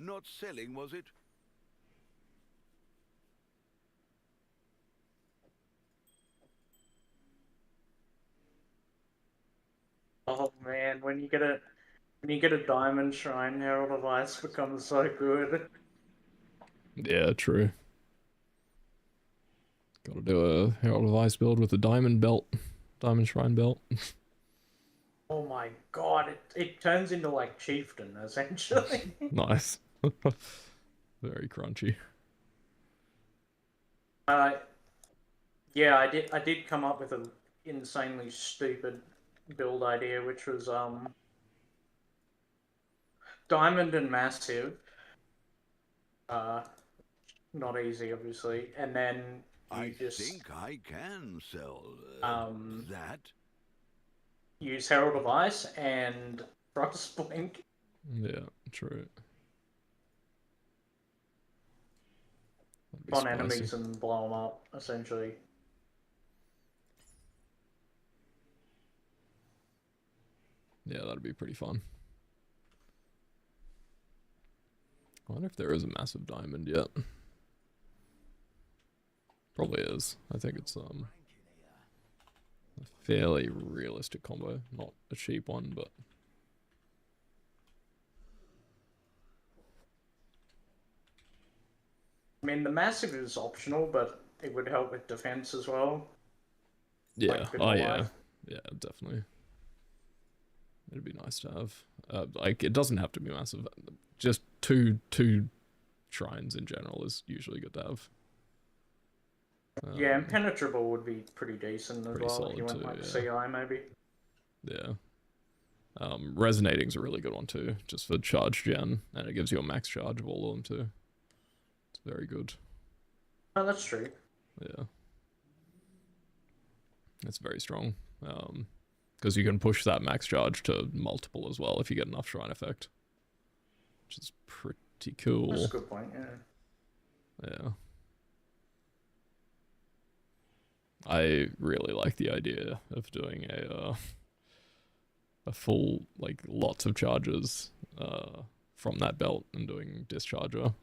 Not selling, was it? Oh man, when you get a diamond shrine, Herald of Ice becomes so good. yeah, true. Gotta do a Herald of Ice build with a diamond belt. Diamond shrine belt. Oh my god, it turns into like chieftain essentially. Nice. Very crunchy. Yeah, I did come up with an insanely stupid build idea, which was diamond and massive. Not easy, obviously, and then I think I can sell that. Use Herald of Ice and Frostblink. Yeah, true. On enemies and blow them up, essentially. Yeah, that'd be pretty fun. I wonder if there is a massive diamond yet. Probably is. I think it's a fairly realistic combo, not a cheap one, but I mean, the massive is optional, but it would help with defense as well. yeah. Like, Oh yeah, yeah, definitely. It'd be nice to have. Like, it doesn't have to be massive. Just two shrines in general is usually good to have. Yeah, impenetrable would be pretty decent as well if you went too, like yeah. CI maybe. Yeah. Resonating's a really good one too, just for charge gen, and it gives you a max charge of all of them too. It's very good. Oh, that's true. Yeah. It's very strong. Because you can push that max charge to multiple as well if you get enough shrine effect. Which is pretty cool. That's a good point, yeah. Yeah. I really like the idea of doing a full, like, lots of charges from that belt and doing discharger.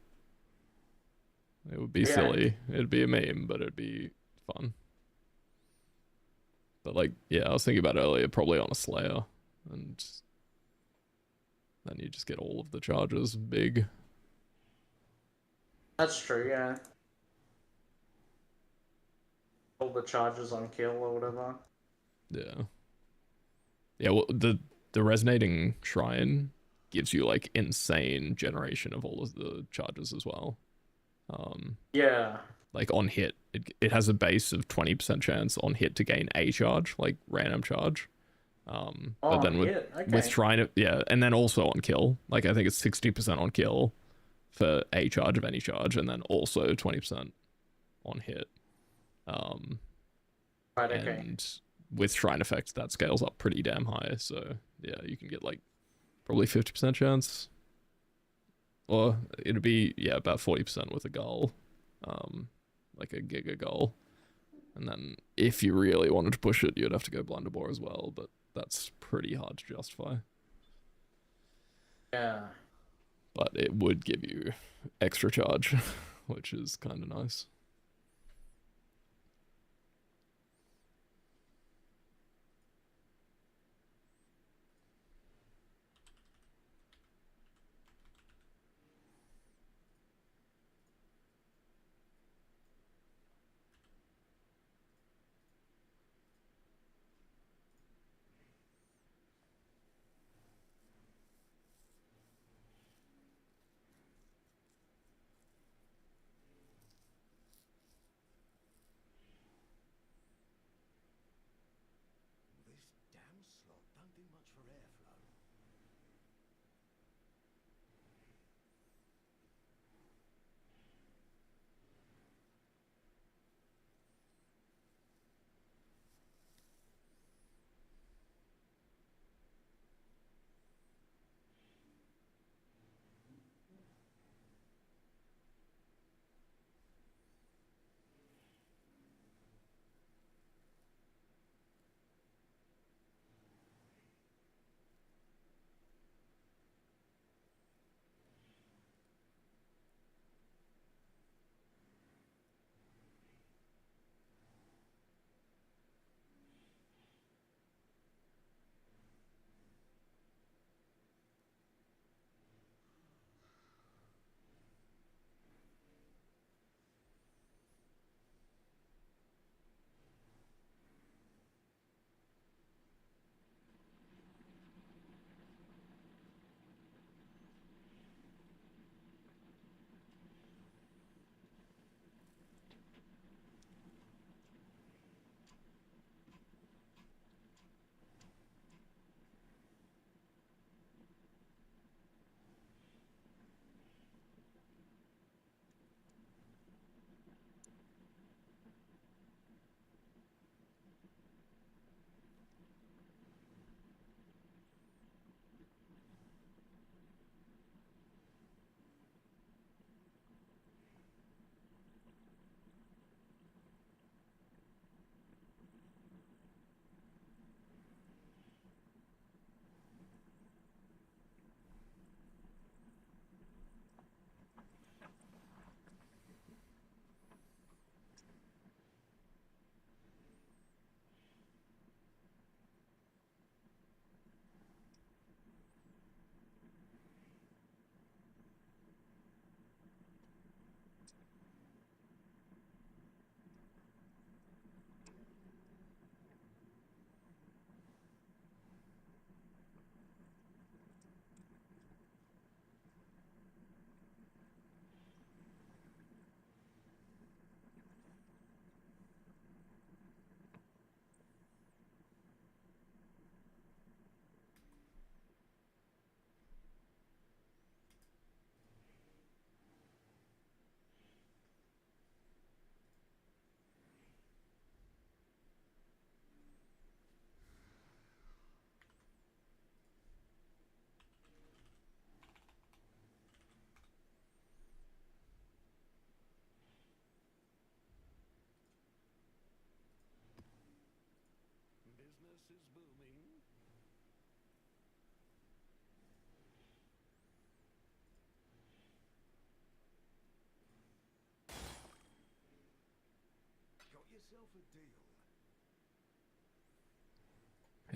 It would be silly. It'd be a meme, but it'd be fun. But, like, yeah, I was thinking about it earlier, probably on a Slayer, and then you just get all of the charges big. That's true, yeah. All the charges on kill or whatever. Yeah. Yeah, well, the resonating shrine gives you like insane generation of all of the charges as well. Yeah. Like on hit, it has a base of 20% chance on hit to gain a charge, like random charge. But then with shrine, yeah, and then also on kill, like I think it's 60% on kill for a charge of any charge, and then also 20% on hit. Right, okay. And with shrine effects, that scales up pretty damn high. So yeah, you can get like probably 50% chance, or it'd be about 40% with a goal, like a giga goal. And then if you really wanted to push it, you'd have to go blunderbore as well, but that's pretty hard to justify. Yeah. But it would give you extra charge, which is kind of nice.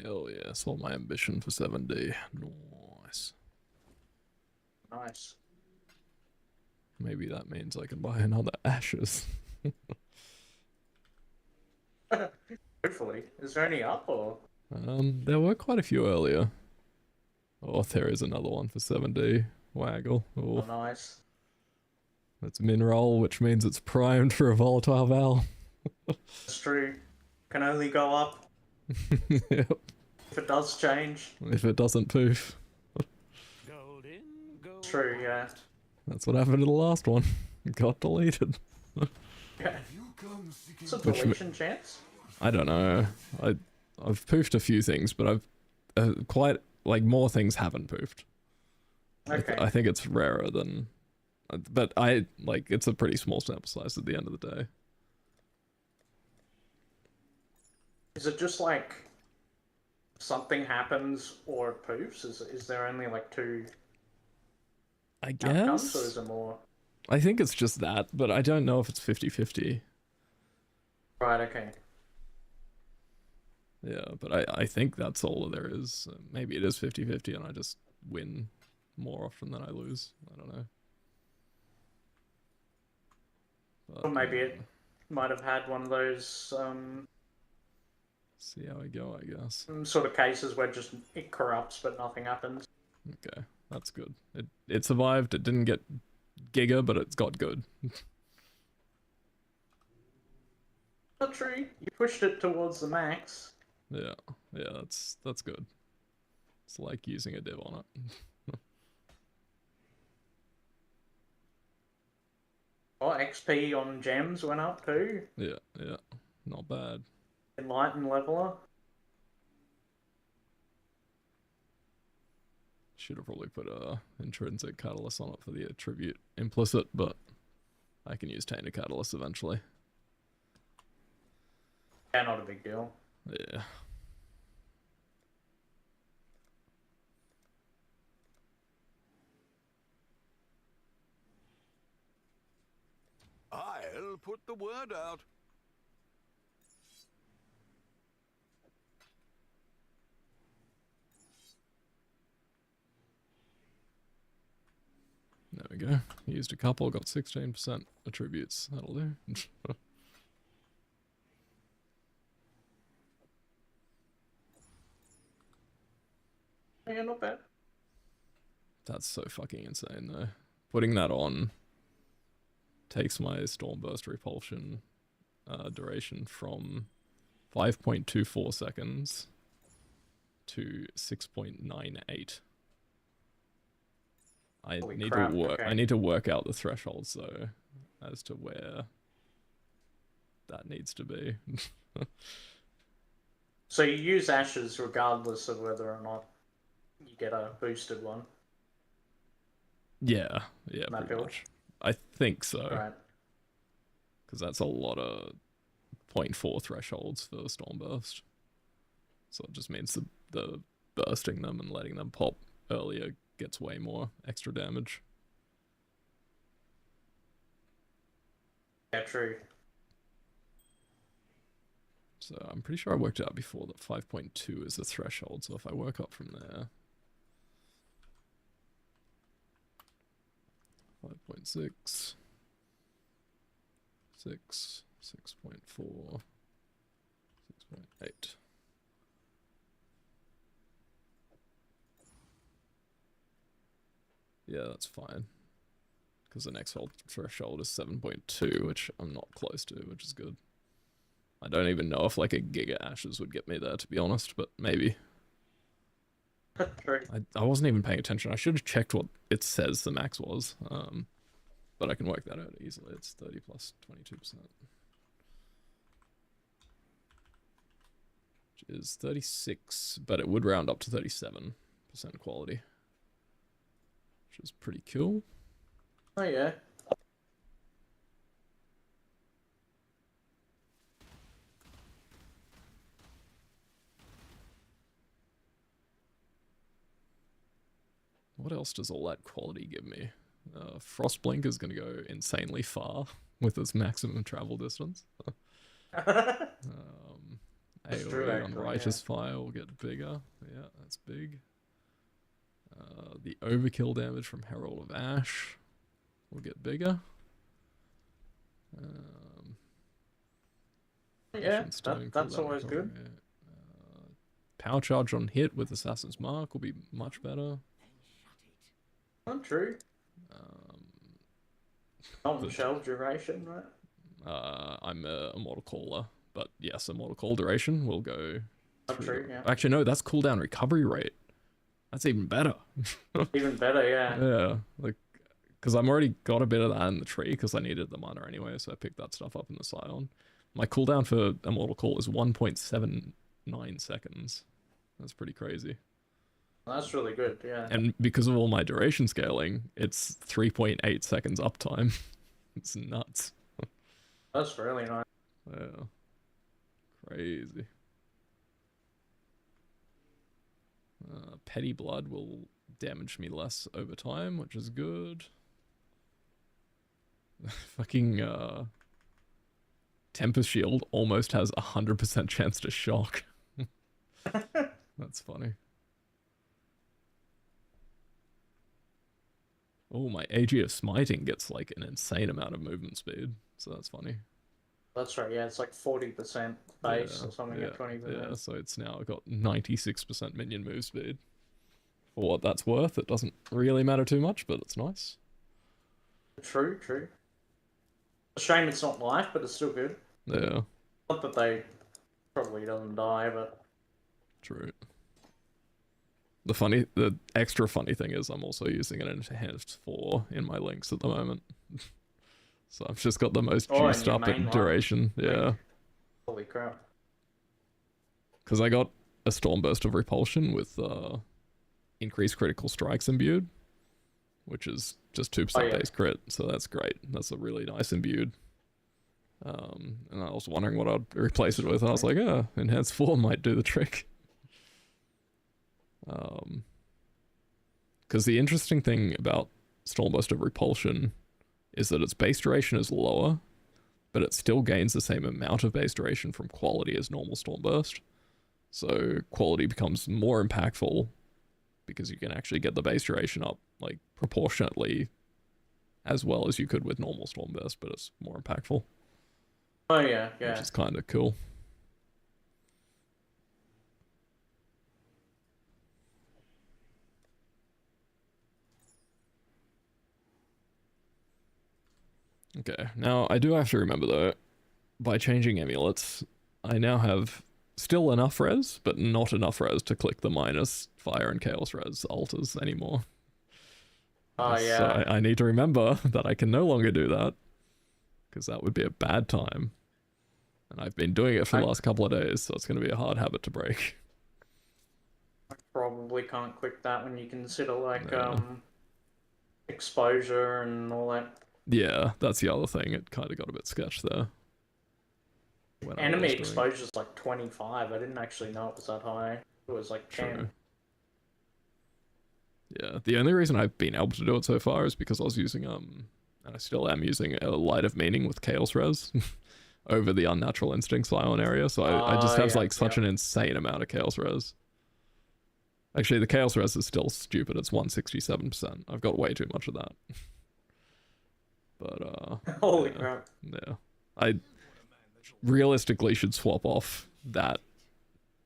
Hell yeah, that's all my ambition for 7D. Nice. Nice. maybe that means I can buy another Ashes. Hopefully. Is there any up or? There were quite a few earlier. Oh, there is another one for 7D. Waggle. Oh, nice. That's Mineral, which means it's primed for a Volatile Val. That's true. Can only go up. Yep. If it does change. If it doesn't poof. True, yeah. That's what happened to the last one. It got deleted. Yeah. What's a deletion chance? I don't know. I've poofed a few things, but I've quite like more things haven't poofed. Okay. I think it's rarer than, but I like it's a pretty small sample size at the end of the day. Is it just like something happens or it poofs? Is there only like two I outcomes, guess. or is it more? I think it's just that, but I don't know if it's 50-50. Right, okay. Yeah, but I think that's all there is. Maybe it is 50-50 and I just win more often than I lose. I don't know. But, Or maybe it might have had one of those see how I go, I guess. sort of cases where just it corrupts but nothing happens. Okay, that's good. It survived. It didn't get giga, but it's got good. Not true. You pushed it towards the max. Yeah, that's good. It's like using a div on it. Oh, XP on gems went up too. Yeah, not bad. Enlighten leveler. Should have probably put a intrinsic catalyst on it for the attribute implicit, but I can use tainted catalyst eventually. Yeah, not a big deal. Yeah. I'll put the word out. There we go. Used a couple, got 16% attributes. That'll do. Yeah, not bad. That's so fucking insane though. Putting that on takes my Stormburst Repulsion duration from 5.24 seconds to 6.98. Holy crap, okay. I need to work out the thresholds though as to where that needs to be. So you use ashes regardless of whether or not you get a boosted one. Yeah, That pretty build? much. I think so. Right. Because that's a lot of 0.4 thresholds for Stormburst. So it just means the bursting them and letting them pop earlier gets way more extra damage. Yeah, true. So I'm pretty sure I worked out before that 5.2 is the threshold, so if I work up from there... 5.6... 6, 6.4, 6.8. Yeah, that's fine. Because the next threshold is 7.2, which I'm not close to, which is good. I don't even know if like a Giga Ashes would get me there, to be honest, but maybe. True. I wasn't even paying attention. I should have checked what it says the max was. But I can work that out easily. It's 30 plus 22%. Which is 36, but it would round up to 37% quality. Which is pretty cool. Oh yeah. What else does all that quality give me? Frostblink is going to go insanely far with its maximum travel distance. AoE on Righteous Fire will get bigger. Yeah, that's big. The overkill damage from Herald of Ash. will get bigger. Yeah, Stone that's cooldown always recovery. good. Power charge on hit with Assassin's Mark will be much better. Not true. Shell duration, right? I'm a Immortal Caller, but yes, Immortal Call duration will go. Not true, yeah. Actually, no, that's cooldown recovery rate. That's even better. Even better, yeah. Yeah, like, because I'm already got a bit of that in the tree because I needed the mana anyway, so I picked that stuff up in the Scion. My cooldown for Immortal Call is 1.79 seconds. That's pretty crazy. That's really good, yeah. And because of all my duration scaling, it's 3.8 seconds uptime. It's nuts. That's really nice. Yeah. Crazy. Petty Blood will damage me less over time, which is good. Fucking Tempest Shield almost has 100% chance to shock. That's funny. Oh, my AG of Smiting gets like an insane amount of movement speed, so that's funny. That's right, yeah, it's like 40% base or something at 20%. Yeah, so it's now got 96% minion move speed. For what that's worth, it doesn't really matter too much, but it's nice. True. A shame it's not life, but it's still good. Yeah. Not that they probably doesn't die, but... True. The extra funny thing is I'm also using an enhanced 4 in my links at the moment. So I've just got the most juiced up at duration. Yeah. Holy crap. Because I got a Stormburst of Repulsion with increased critical strikes imbued, which is just 2% base crit, so that's great. That's a really nice imbued. And I was wondering what I'd replace it with, and I was like, yeah, enhanced 4 might do the trick. Because the interesting thing about Stormburst of Repulsion is that its base duration is lower, but it still gains the same amount of base duration from quality as normal Stormburst. So quality becomes more impactful because you can actually get the base duration up like proportionately as well as you could with normal Stormburst, but it's more impactful. Oh yeah. Which is kind of cool. Okay, now I do have to remember though, by changing amulets, I now have still enough res, but not enough res to click the minus fire and chaos res alters anymore. Oh yeah. So I need to remember that I can no longer do that, because that would be a bad time. And I've been doing it for the last couple of days, so it's going to be a hard habit to break. I probably can't click that when you consider like exposure and all that. Yeah, that's the other thing. It kind of got a bit sketched there. Enemy exposure is like 25. I didn't actually know it was that high. It was like 10. True. Yeah, the only reason I've been able to do it so far is because I was using, and I still am using a Light of Meaning with Chaos Res over the Unnatural Instincts Ion area, so I just have like such an insane amount of Chaos Res. Actually, the Chaos Res is still stupid. It's 167%. I've got way too much of that. But, holy crap. Yeah. I realistically should swap off that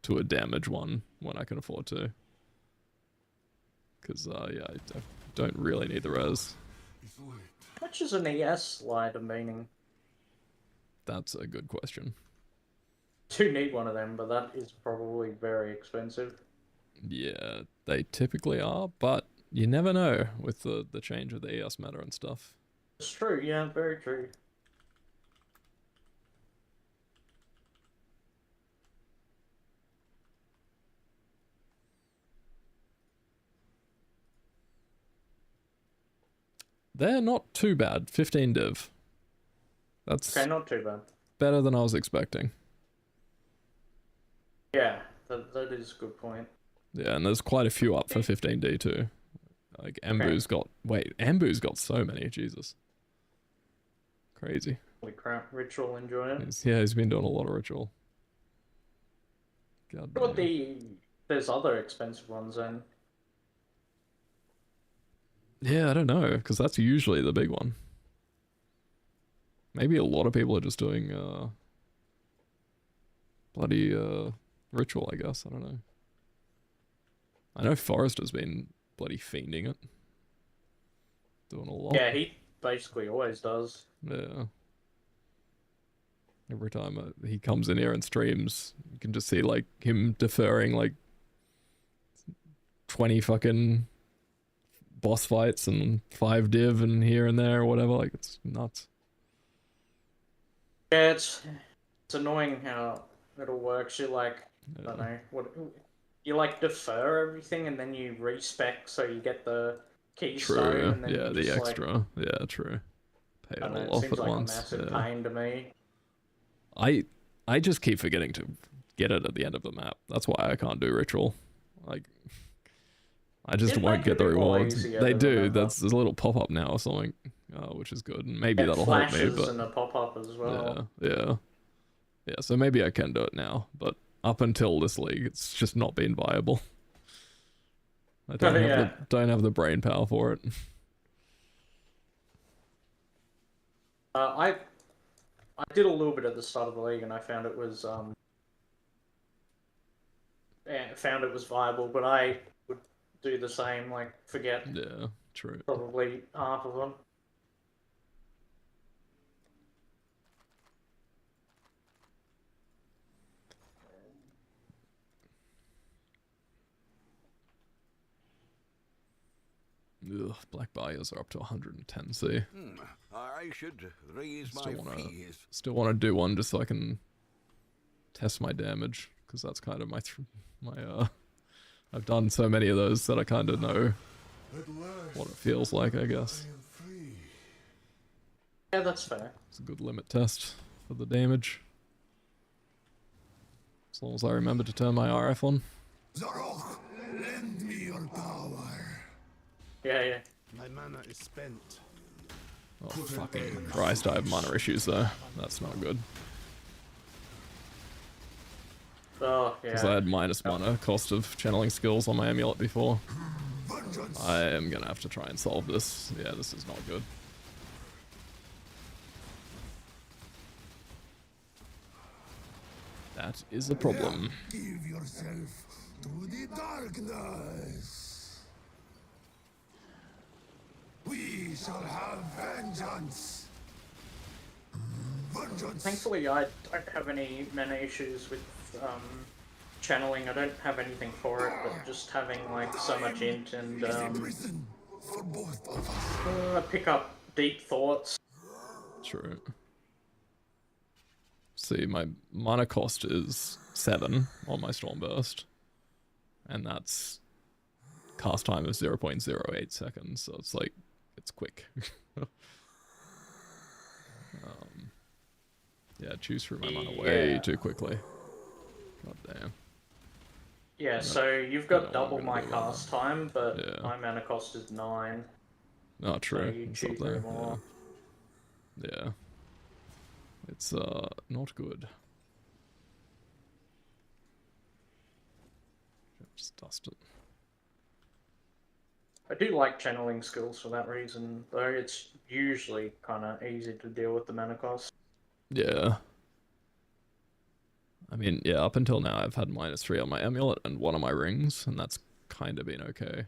to a damage one when I can afford to. Because, yeah, I don't really need the res. How much is an ES Light of Meaning? That's a good question. Do need one of them, but that is probably very expensive. Yeah, they typically are, but you never know with the change of the ES meta and stuff. It's true, yeah, very true. They're not too bad. 15 div. That's okay, not too bad. Better than I was expecting. Yeah, that is a good point. Yeah, and there's quite a few up for 15D too. Like Ambu's got Ambu's got so many, Jesus. Crazy. Holy crap, Ritual enjoy it. He's been doing a lot of Ritual. God damn. There's other expensive ones then. Yeah, I don't know, because that's usually the big one. Maybe a lot of people are just doing bloody ritual, I guess. I don't know. I know Forrest has been bloody fiending it. Doing a lot. Yeah, he basically always does. Yeah. Every time he comes in here and streams, you can just see like him deferring like 20 fucking boss fights and 5 div and here and there or whatever. Like, it's nuts. Yeah, it's annoying how it all works. You like, I don't know, you like defer everything and then you respec so you get the keystone. True. And then Yeah, you the just, extra. Like, Yeah, true. Pay it I don't know, all it off seems at like once. a massive Yeah. pain to me. I just keep forgetting to get it at the end of the map. That's why I can't do ritual. Like, I just Didn't won't they get the do more rewards. easier They than do. remember? There's a little pop up now or something, which is good. And maybe It that'll help me. flashes But and a pop up as well. yeah. So maybe I can do it now. But up until this league, it's just not been viable. I don't have the brain power for it. I did a little bit at the start of the league and I found it was viable, but I would do the same, like forget True. probably half of them. Ugh, black buyers are up to 110C. I should raise Still want to do one just so I can test my damage, because that's kind of my I've done so many of those that I kind of know what it feels like, I guess. Yeah, that's fair. It's a good limit test for the damage. As long as I remember to turn my RF on. Zarok, lend me your power. Yeah. My mana is spent. Oh, fucking Christ, I have mana issues though. That's not good. Oh, yeah. Because I had minus mana cost of channeling skills on my amulet before. I am gonna have to try and solve this. Yeah, this is not good. That is a problem. Give yourself to the darkness. We shall have vengeance. Thankfully, I don't have any mana issues with channeling. I don't have anything for it, but just having like so much int and pick up deep thoughts. True. See, my mana cost is 7 on my Stormburst, and that's cast time of 0.08 seconds, so it's like, it's quick. Yeah, choose through my mana way too quickly. God damn. Yeah, so you've got double my cast time, but my mana cost is 9. Oh, true. So you choose through more. Yeah. It's not good. Just dust it. I do like channeling skills for that reason, though it's usually kind of easy to deal with the mana cost. Yeah. I mean, yeah, up until now I've had -3 on my amulet and 1 on my rings, and that's kind of been okay.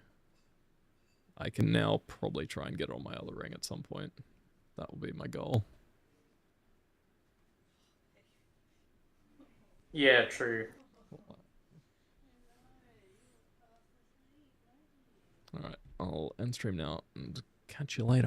I can now probably try and get it on my other ring at some point. That will be my goal. Yeah, true. Alright, I'll end stream now and catch you later.